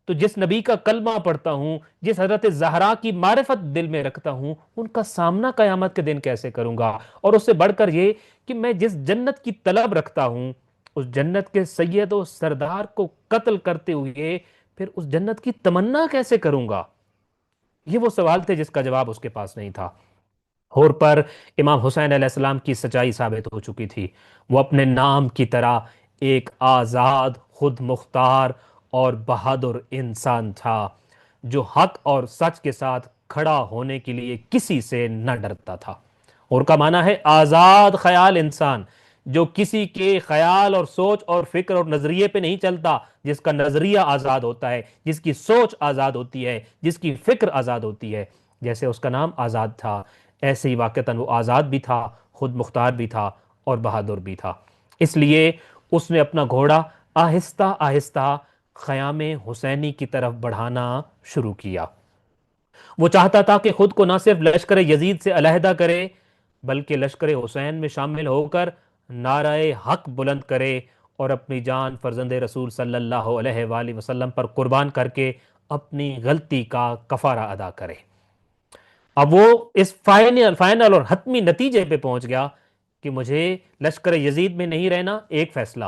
تو جس نبی کا کلمہ پڑھتا ہوں، جس حضرت زہرا کی معرفت دل میں رکھتا ہوں، ان کا سامنا قیامت کے دن کیسے کروں گا. اور اس سے بڑھ کر یہ کہ میں جس جنت کی طلب رکھتا ہوں، اس جنت کے سید و سردار کو قتل کرتے ہوئے پھر اس جنت کی تمنا کیسے کروں گا. یہ وہ سوال تھے جس کا جواب اس کے پاس نہیں تھا. اور پر امام حسین علیہ السلام کی سچائی ثابت ہو چکی تھی. وہ اپنے نام کی طرح ایک آزاد، خود مختار اور بہادر انسان تھا جو حق اور سچ کے ساتھ کھڑا ہونے کے لیے کسی سے نہ ڈرتا تھا. اور کا معنی ہے آزاد خیال انسان، جو کسی کے خیال اور سوچ اور فکر اور نظریے پہ نہیں چلتا، جس کا نظریہ آزاد ہوتا ہے، جس کی سوچ آزاد ہوتی ہے، جس کی فکر آزاد ہوتی ہے. جیسے اس کا نام آزاد تھا، ایسے ہی واقعتاً وہ آزاد بھی تھا، خود مختار بھی تھا اور بہادر بھی تھا. اس لیے اس نے اپنا گھوڑا آہستہ آہستہ خیام حسینی کی طرف بڑھانا شروع کیا. وہ چاہتا تھا کہ خود کو نہ صرف لشکر یزید سے علیحدہ کرے بلکہ لشکر حسین میں شامل ہو کر نعرہ حق بلند کرے اور اپنی جان فرزند رسول صلی اللہ علیہ وآلہ وسلم پر قربان کر کے اپنی غلطی کا کفارہ ادا کرے. اب وہ اس فائنل اور حتمی نتیجے پہ پہنچ گیا کہ مجھے لشکر یزید میں نہیں رہنا، ایک فیصلہ.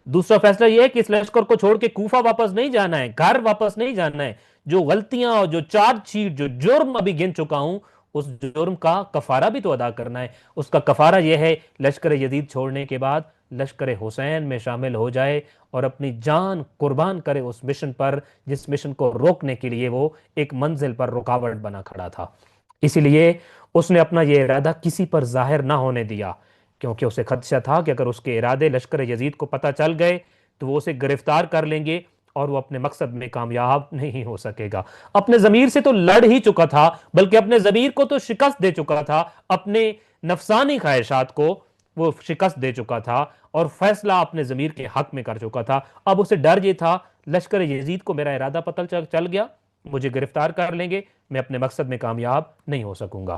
دوسرا فیصلہ یہ ہے کہ اس لشکر کو چھوڑ کے کوفہ واپس نہیں جانا ہے، گھر واپس نہیں جانا ہے. جو غلطیاں اور جو چارج شیٹ، جو جرم ابھی گن چکا ہوں، اس جرم کا کفارہ بھی تو ادا کرنا ہے. اس کا کفارہ یہ ہے لشکر یزید چھوڑنے کے بعد لشکر حسین میں شامل ہو جائے اور اپنی جان قربان کرے اس مشن پر جس مشن کو روکنے کے لیے وہ ایک منزل پر رکاوٹ بنا کھڑا تھا. اسی لیے اس نے اپنا یہ ارادہ کسی پر ظاہر نہ ہونے دیا، کیونکہ اسے خدشہ تھا کہ اگر اس کے ارادے لشکر یزید کو پتہ چل گئے تو وہ اسے گرفتار کر لیں گے اور وہ اپنے مقصد میں کامیاب نہیں ہو سکے گا. اپنے ضمیر سے تو لڑ ہی چکا تھا، بلکہ اپنے ضمیر کو تو شکست دے چکا تھا، اپنے نفسانی خواہشات کو وہ شکست دے چکا تھا اور فیصلہ اپنے ضمیر کے حق میں کر چکا تھا. اب اسے ڈر یہ تھا لشکر یزید کو میرا ارادہ پتہ چل گیا، مجھے گرفتار کر لیں گے، میں اپنے مقصد میں کامیاب نہیں ہو سکوں گا۔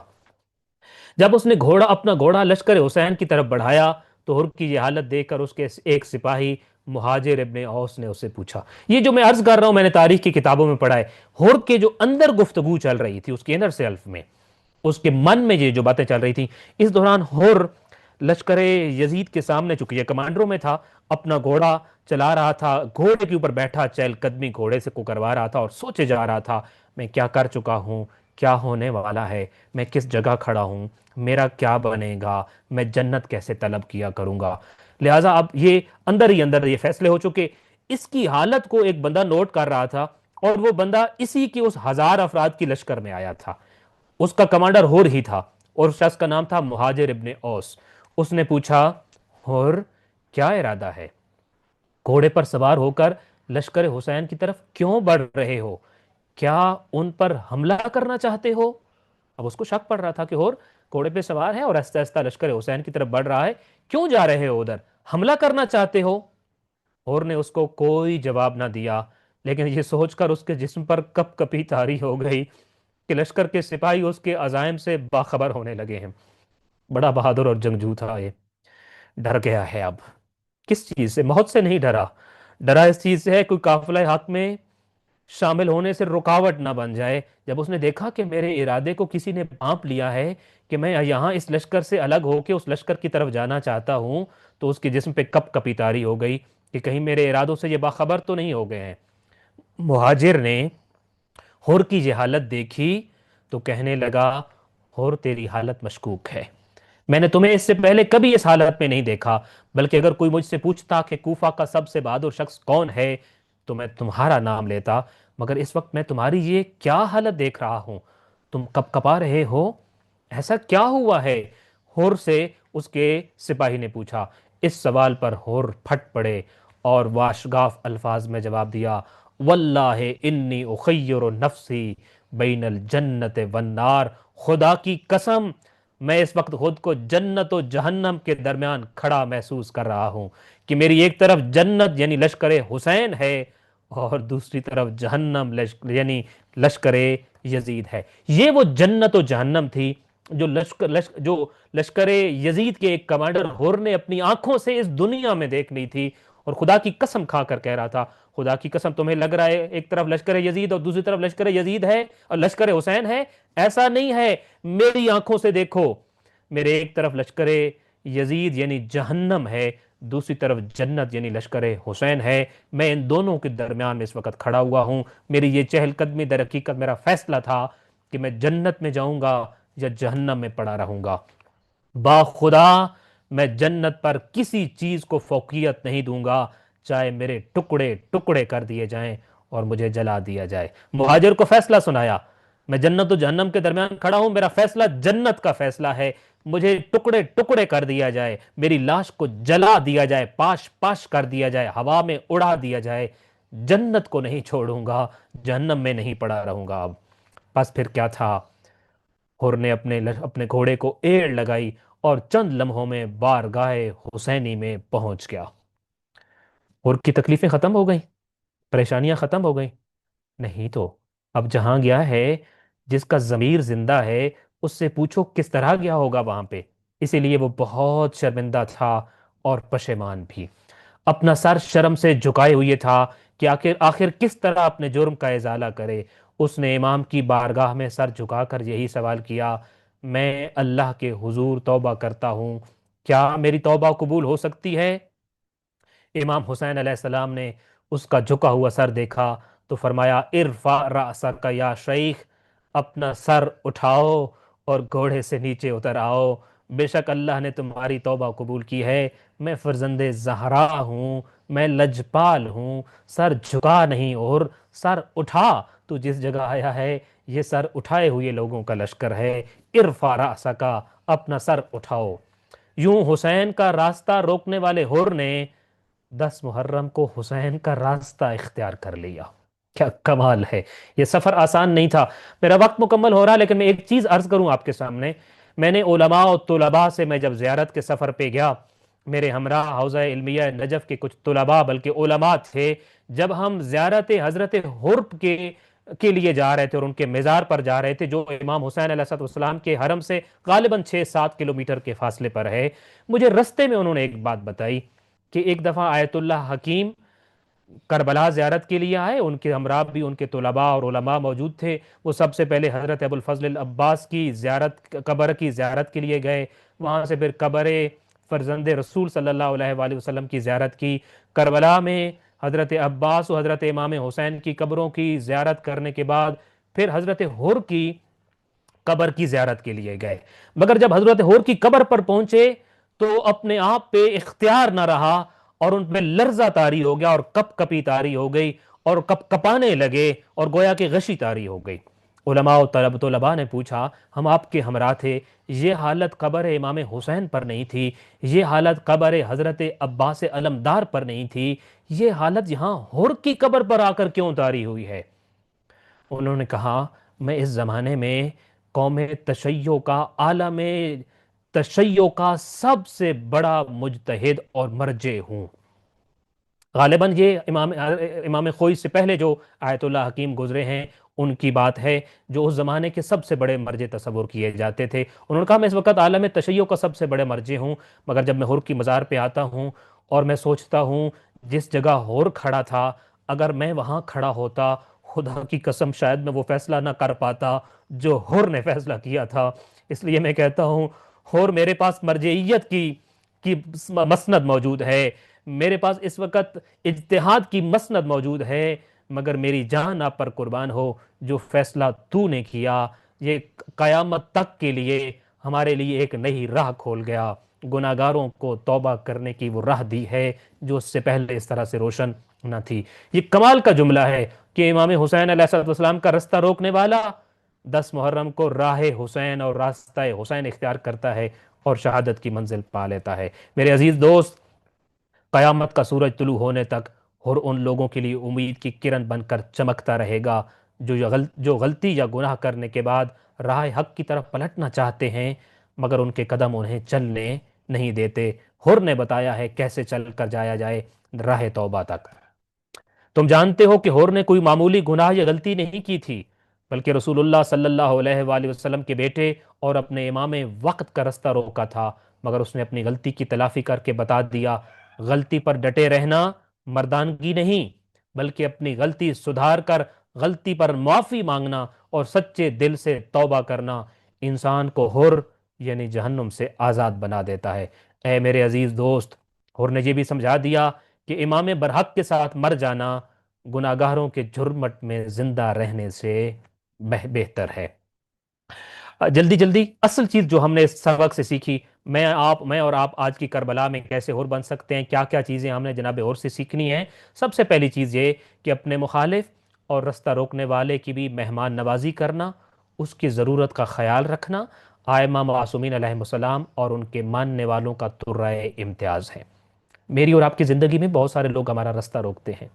جب اس نے اپنا گھوڑا لشکر حسین کی طرف بڑھایا تو ہر کی یہ حالت دیکھ کر اس کے ایک سپاہی مہاجر ابن اوس نے اس سے پوچھا، یہ جو میں عرض کر رہا ہوں میں نے تاریخ کی کتابوں میں پڑھا ہے، ہر کے جو اندر گفتگو چل رہی تھی اس کے انر سیلف میں، اس کے من میں یہ جو باتیں چل رہی تھیں، اس دوران ہر لشکر یزید کے سامنے، چونکہ یہ کمانڈروں میں تھا، اپنا گھوڑا چلا رہا تھا، گھوڑے کے اوپر بیٹھا چہل قدمی گھوڑے سے کو کروا رہا تھا اور سوچے جا رہا تھا میں کیا کر چکا ہوں، کیا ہونے والا ہے، میں کس جگہ کھڑا ہوں، میرا کیا بنے گا، میں جنت کیسے طلب کیا کروں گا۔ لہٰذا اب یہ اندر ہی اندر یہ فیصلے ہو چکے، اس کی حالت کو ایک بندہ نوٹ کر رہا تھا، اور وہ بندہ اسی کی اس 1000 افراد کی لشکر میں آیا تھا، اس کا کمانڈر ہور ہی تھا، اور اس شخص کا نام تھا مہاجر ابن اوس۔ اس نے پوچھا، ہور کیا ارادہ ہے؟ گھوڑے پر سوار ہو کر لشکر حسین کی طرف کیوں بڑھ رہے ہو؟ کیا ان پر حملہ کرنا چاہتے ہو؟ اب اس کو شک پڑ رہا تھا کہ ہور گھوڑے پہ سوار ہے اور آہستہ آہستہ لشکر حسین کی طرف بڑھ رہا ہے، کیوں جا رہے ہو ادھر؟ حملہ کرنا چاہتے ہو؟ ہور نے اس کو کوئی جواب نہ دیا، لیکن یہ سوچ کر اس کے جسم پر کپ کپی طاری ہو گئی کہ لشکر کے سپاہی اس کے عزائم سے باخبر ہونے لگے ہیں۔ بڑا بہادر اور جنگجو تھا یہ، ڈر گیا ہے اب۔ کس چیز سے؟ موت سے نہیں ڈرا، ڈرا اس چیز سے ہے کوئی قافلہ حق میں شامل ہونے سے رکاوٹ نہ بن جائے۔ جب اس نے دیکھا کہ میرے ارادے کو کسی نے بھانپ لیا ہے کہ میں یہاں اس لشکر سے الگ ہو کے اس لشکر کی طرف جانا چاہتا ہوں، تو اس کے جسم پہ کپ کپی طاری ہو گئی کہ کہیں میرے ارادوں سے یہ باخبر تو نہیں ہو گئے ہیں۔ مہاجر نے ہور کی یہ حالت دیکھی تو کہنے لگا، ہور تیری حالت مشکوک ہے، میں نے تمہیں اس سے پہلے کبھی اس حالت میں نہیں دیکھا، بلکہ اگر کوئی مجھ سے پوچھتا کہ کوفہ کا سب سے بہادر شخص کون ہے تو میں تمہارا نام لیتا، مگر اس وقت میں تمہاری یہ کیا حالت دیکھ رہا ہوں، تم کپ کپا رہے ہو، ایسا کیا ہوا ہے؟ ہور سے اس کے سپاہی نے پوچھا۔ اس سوال پر ہور پھٹ پڑے اور واشگاف الفاظ میں جواب دیا، واللہ انی اخیر نفسی بین الجنت والنار، خدا کی قسم میں اس وقت خود کو جنت و جہنم کے درمیان کھڑا محسوس کر رہا ہوں کہ میری ایک طرف جنت یعنی لشکر حسین ہے اور دوسری طرف جہنم یعنی لشکر یزید ہے۔ یہ وہ جنت و جہنم تھی جو لشکر یزید کے ایک کمانڈر ہور نے اپنی آنکھوں سے اس دنیا میں دیکھ لی تھی، اور خدا کی قسم کھا کر کہہ رہا تھا، خدا کی قسم تمہیں لگ رہا ہے ایک طرف لشکر یزید اور دوسری طرف لشکر یزید ہے اور لشکر حسین ہے، ایسا نہیں ہے، میری آنکھوں سے دیکھو، میرے ایک طرف لشکر یزید یعنی جہنم ہے، دوسری طرف جنت یعنی لشکر حسین ہے، میں ان دونوں کے درمیان میں اس وقت کھڑا ہوا ہوں، میری یہ چہل قدمی در حقیقت میرا فیصلہ تھا کہ میں جنت میں جاؤں گا یا جہنم میں پڑا رہوں گا، با خدا میں جنت پر کسی چیز کو فوقیت نہیں دوں گا، چاہے میرے ٹکڑے ٹکڑے کر دیے جائیں اور مجھے جلا دیا جائے۔ مہاجر کو فیصلہ سنایا، میں جنت و جہنم کے درمیان کھڑا ہوں، میرا فیصلہ جنت کا فیصلہ ہے، مجھے ٹکڑے ٹکڑے کر دیا جائے، میری لاش کو جلا دیا جائے، پاش پاش کر دیا جائے، ہوا میں اڑا دیا جائے، جنت کو نہیں چھوڑوں گا، جہنم میں نہیں پڑا رہوں گا۔ اب بس پھر کیا تھا، ہور نے اپنے گھوڑے کو ایڑ لگائی اور چند لمحوں میں بارگاہ حسینی میں پہنچ گیا۔ ہور کی تکلیفیں ختم ہو گئیں، پریشانیاں ختم ہو گئیں؟ نہیں تو اب جہاں گیا ہے، جس کا ضمیر زندہ ہے، اس سے پوچھو کس طرح گیا ہوگا وہاں پہ۔ اسی لیے وہ بہت شرمندہ تھا اور پشیمان بھی، اپنا سر شرم سے جھکائے ہوئے تھا کہ آخر آخر کس طرح اپنے جرم کا ازالہ کرے۔ اس نے امام کی بارگاہ میں سر جھکا کر یہی سوال کیا، میں اللہ کے حضور توبہ کرتا ہوں، کیا میری توبہ قبول ہو سکتی ہے؟ امام حسین علیہ السلام نے اس کا جھکا ہوا سر دیکھا تو فرمایا، ارفع رأسک یا شیخ، اپنا سر اٹھاؤ اور گھوڑے سے نیچے اتر آؤ، بے شک اللہ نے تمہاری توبہ قبول کی ہے، میں فرزند زہرا ہوں، میں لجپال ہوں، سر جھکا نہیں اور سر اٹھا، تو جس جگہ آیا ہے یہ سر اٹھائے ہوئے لوگوں کا لشکر ہے، ارفع رأسک، اپنا سر اٹھاؤ۔ یوں حسین کا راستہ روکنے والے ہور نے 10 محرم کو حسین کا راستہ اختیار کر لیا۔ کیا کمال ہے، یہ سفر آسان نہیں تھا۔ میرا وقت مکمل ہو رہا، لیکن میں ایک چیز عرض کروں آپ کے سامنے، میں نے علماء اور طلباء سے میں جب زیارت کے سفر پہ گیا میرے ہمراہ حوزہ علمیہ نجف کے کچھ طلباء بلکہ علماء تھے، جب ہم زیارت حضرت حرب کے لیے جا رہے تھے اور ان کے مزار پر جا رہے تھے جو امام حسین علیہ السلام کے حرم سے غالباً 6-7 کلومیٹر کے فاصلے پر ہے، مجھے رستے میں انہوں نے ایک بات بتائی کہ ایک دفعہ آیت اللہ حکیم کربلا زیارت کے لیے آئے، ان کے ہمراہ بھی ان کے طلباء اور علماء موجود تھے۔ وہ سب سے پہلے حضرت ابو الفضل العباس کی زیارت، قبر کی زیارت کے لیے گئے، وہاں سے پھر قبر فرزند رسول صلی اللہ علیہ وآلہ وسلم کی زیارت کی۔ کربلا میں حضرت عباس و حضرت امام حسین کی قبروں کی زیارت کرنے کے بعد پھر حضرت حر کی قبر کی زیارت کے لیے گئے، مگر جب حضرت حر کی قبر پر پہنچے تو اپنے آپ پہ اختیار نہ رہا اور ان پہ لرزہ طاری ہو گیا اور کپ کپی طاری ہو گئی اور کپ کپانے لگے اور گویا کہ غشی طاری ہو گئی۔ علماء و طلباء نے پوچھا، ہم آپ کے ہمراہ تھے، یہ حالت قبر امام حسین پر نہیں تھی، یہ حالت قبر حضرت عباس علمدار پر نہیں تھی، یہ حالت یہاں حر کی قبر پر آ کر کیوں طاری ہوئی ہے؟ انہوں نے کہا، میں اس زمانے میں قوم تشیع کا، عالم تشیع کا سب سے بڑا مجتہد اور مرجع ہوں۔ غالباً یہ امام خوئی سے پہلے جو آیت اللہ حکیم گزرے ہیں ان کی بات ہے، جو اس زمانے کے سب سے بڑے مرجع تصور کیے جاتے تھے۔ انہوں نے کہا، میں اس وقت عالم تشیع کا سب سے بڑے مرجع ہوں، مگر جب میں حر کی مزار پہ آتا ہوں اور میں سوچتا ہوں جس جگہ حر کھڑا تھا، اگر میں وہاں کھڑا ہوتا، خدا کی قسم شاید میں وہ فیصلہ نہ کر پاتا جو حر نے فیصلہ کیا تھا۔ اس لیے میں کہتا ہوں، حر میرے پاس مرجعیت کی مسند موجود ہے، میرے پاس اس وقت اجتہاد کی مسند موجود ہے، مگر میری جان آپ پر قربان ہو، جو فیصلہ تو نے کیا یہ قیامت تک کے لیے ہمارے لیے ایک نئی راہ کھول گیا، گناہگاروں کو توبہ کرنے کی وہ راہ دی ہے جو اس سے پہلے اس طرح سے روشن نہ تھی۔ یہ کمال کا جملہ ہے کہ امام حسین علیہ السلام کا رستہ روکنے والا 10 محرم کو راہ حسین اور راستہ حسین اختیار کرتا ہے اور شہادت کی منزل پا لیتا ہے۔ میرے عزیز دوست، قیامت کا سورج طلوع ہونے تک اور ان لوگوں کے لیے امید کی کرن بن کر چمکتا رہے گا جو غلطی یا گناہ کرنے کے بعد راہ حق کی طرف پلٹنا چاہتے ہیں، مگر ان کے قدم انہیں چلنے نہیں دیتے۔ حر نے بتایا ہے کیسے چل کر جایا جائے راہ توبہ تک۔ تم جانتے ہو کہ حر نے کوئی معمولی گناہ یا غلطی نہیں کی تھی، بلکہ رسول اللہ صلی اللہ علیہ وآلہ وسلم کے بیٹے اور اپنے امام وقت کا رستہ روکا تھا، مگر اس نے اپنی غلطی کی تلافی کر کے بتا دیا، غلطی پر ڈٹے رہنا مردانگی نہیں، بلکہ اپنی غلطی سدھار کر غلطی پر معافی مانگنا اور سچے دل سے توبہ کرنا انسان کو حر یعنی جہنم سے آزاد بنا دیتا ہے۔ اے میرے عزیز دوست، حر نے یہ بھی سمجھا دیا کہ امام برحق کے ساتھ مر جانا گناہگاروں کے جھرمٹ میں زندہ رہنے سے بہتر ہے۔ جلدی جلدی اصل چیز جو ہم نے اس سبق سے سیکھی، میں اور آپ آج کی کربلا میں کیسے حر بن سکتے ہیں، کیا کیا چیزیں ہم نے جناب حر سے سیکھنی ہیں۔ سب سے پہلی چیز یہ کہ اپنے مخالف اور رستہ روکنے والے کی بھی مہمان نوازی کرنا، اس کی ضرورت کا خیال رکھنا ائمہ معصومین علیہ السلام اور ان کے ماننے والوں کا ترائے امتیاز ہے۔ میری اور آپ کی زندگی میں بہت سارے لوگ ہمارا رستہ روکتے ہیں،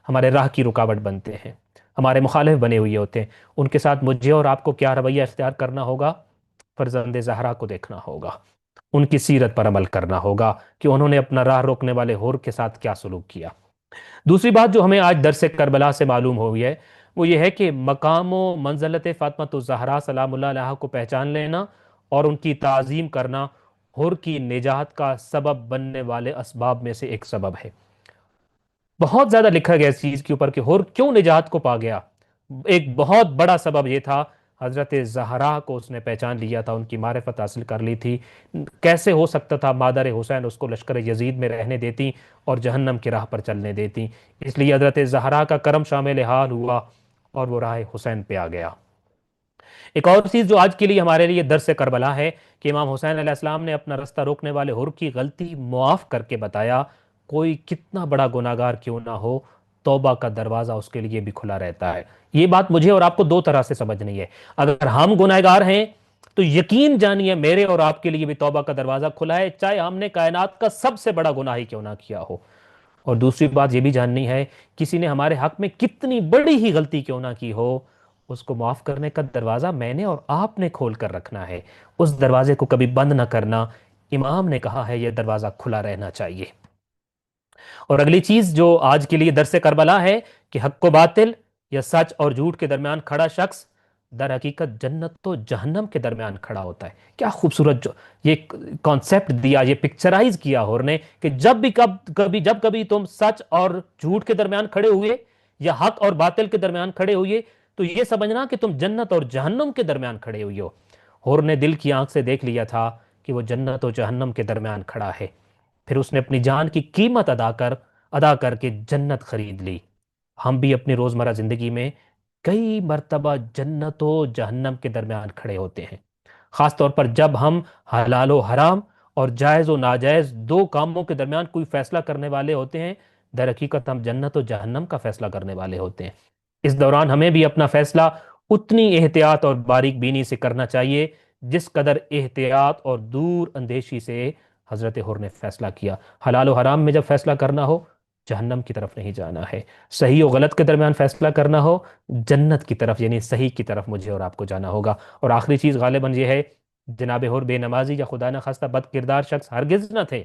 ہمارے راہ کی رکاوٹ بنتے ہیں، ہمارے مخالف بنے ہوئے ہوتے ہیں۔ ان کے ساتھ مجھے اور آپ کو کیا رویہ اختیار کرنا ہوگا؟ فرزند زہرا کو دیکھنا ہوگا، ان کی سیرت پر عمل کرنا ہوگا کہ انہوں نے اپنا راہ روکنے والے حر کے ساتھ کیا سلوک کیا۔ دوسری بات جو ہمیں آج درس کربلا سے معلوم ہوئی ہے وہ یہ ہے کہ مقام و منزلت فاطمہ الزہرا سلام اللہ علیہا کو پہچان لینا اور ان کی تعظیم کرنا حر کی نجات کا سبب بننے والے اسباب میں سے ایک سبب ہے۔ بہت زیادہ لکھا گیا اس چیز کے اوپر کہ حر کیوں نجات کو پا گیا۔ ایک بہت بڑا سبب یہ تھا، حضرت زہرا کو اس نے پہچان لیا تھا، ان کی معرفت حاصل کر لی تھی۔ کیسے ہو سکتا تھا مادر حسین اس کو لشکر یزید میں رہنے دیتی اور جہنم کی راہ پر چلنے دیتی؟ اس لیے حضرت زہرا کا کرم شامل حال ہوا اور وہ راہ حسین پہ آ گیا۔ ایک اور چیز جو آج کے لیے ہمارے لیے درس کربلا ہے کہ امام حسین علیہ السلام نے اپنا رستہ روکنے والے حر کی غلطی معاف کر کے بتایا، کوئی کتنا بڑا گناہگار کیوں نہ ہو، توبہ کا دروازہ اس کے لیے بھی کھلا رہتا ہے۔ یہ بات مجھے اور آپ کو دو طرح سے سمجھنی ہے۔ اگر ہم گناہگار ہیں تو یقین جانیے میرے اور آپ کے لیے بھی توبہ کا دروازہ کھلا ہے، چاہے ہم نے کائنات کا سب سے بڑا گناہ ہی کیوں نہ کیا ہو۔ اور دوسری بات یہ بھی جاننی ہے، کسی نے ہمارے حق میں کتنی بڑی ہی غلطی کیوں نہ کی ہو، اس کو معاف کرنے کا دروازہ میں نے اور آپ نے کھول کر رکھنا ہے، اس دروازے کو کبھی بند نہ کرنا۔ امام نے کہا ہے یہ دروازہ کھلا رہنا چاہیے۔ اور اگلی چیز جو آج کے لیے درس کربلا ہے کہ حق و باطل یا سچ اور جھوٹ کے درمیان کھڑا شخص در حقیقت جنت و جہنم کے درمیان کھڑا ہوتا ہے۔ کیا خوبصورت جو یہ کانسیپٹ دیا، یہ پکچرائز کیا ہور نے کہ جب کبھی تم سچ اور جھوٹ کے درمیان کھڑے ہوئے یا حق اور باطل کے درمیان کھڑے ہوئے تو یہ سمجھنا کہ تم جنت اور جہنم کے درمیان کھڑے ہوئے ہو۔ ہور نے دل کی آنکھ سے دیکھ لیا تھا کہ وہ جنت و جہنم کے درمیان کھڑا ہے، پھر اس نے اپنی جان کی قیمت ادا کر کے جنت خرید لی۔ ہم بھی اپنی روزمرہ زندگی میں کئی مرتبہ جنت و جہنم کے درمیان کھڑے ہوتے ہیں، خاص طور پر جب ہم حلال و حرام اور جائز و ناجائز دو کاموں کے درمیان کوئی فیصلہ کرنے والے ہوتے ہیں۔ در حقیقت ہم جنت و جہنم کا فیصلہ کرنے والے ہوتے ہیں۔ اس دوران ہمیں بھی اپنا فیصلہ اتنی احتیاط اور باریک بینی سے کرنا چاہیے جس قدر احتیاط اور دور اندیشی سے حضرت حر نے فیصلہ کیا۔ حلال و حرام میں جب فیصلہ کرنا ہو جہنم کی طرف نہیں جانا ہے، صحیح و غلط کے درمیان فیصلہ کرنا ہو جنت کی طرف یعنی صحیح کی طرف مجھے اور آپ کو جانا ہوگا۔ اور آخری چیز غالباً یہ ہے، جناب حر بے نمازی یا خدا نخواستہ بد کردار شخص ہرگز نہ تھے،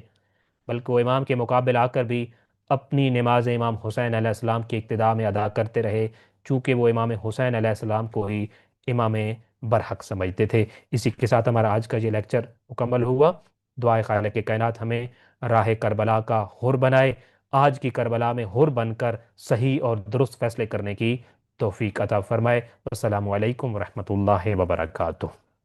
بلکہ وہ امام کے مقابل آ کر بھی اپنی نماز امام حسین علیہ السلام کی اقتداء میں ادا کرتے رہے، چونکہ وہ امام حسین علیہ السلام کو ہی امام برحق سمجھتے تھے۔ اسی کے ساتھ ہمارا آج کا یہ لیکچر مکمل ہوا۔ دعائے خالق کائنات ہمیں راہ کربلا کا حر بنائے، آج کی کربلا میں حر بن کر صحیح اور درست فیصلے کرنے کی توفیق عطا فرمائے۔ السلام علیکم ورحمۃ اللہ وبرکاتہ۔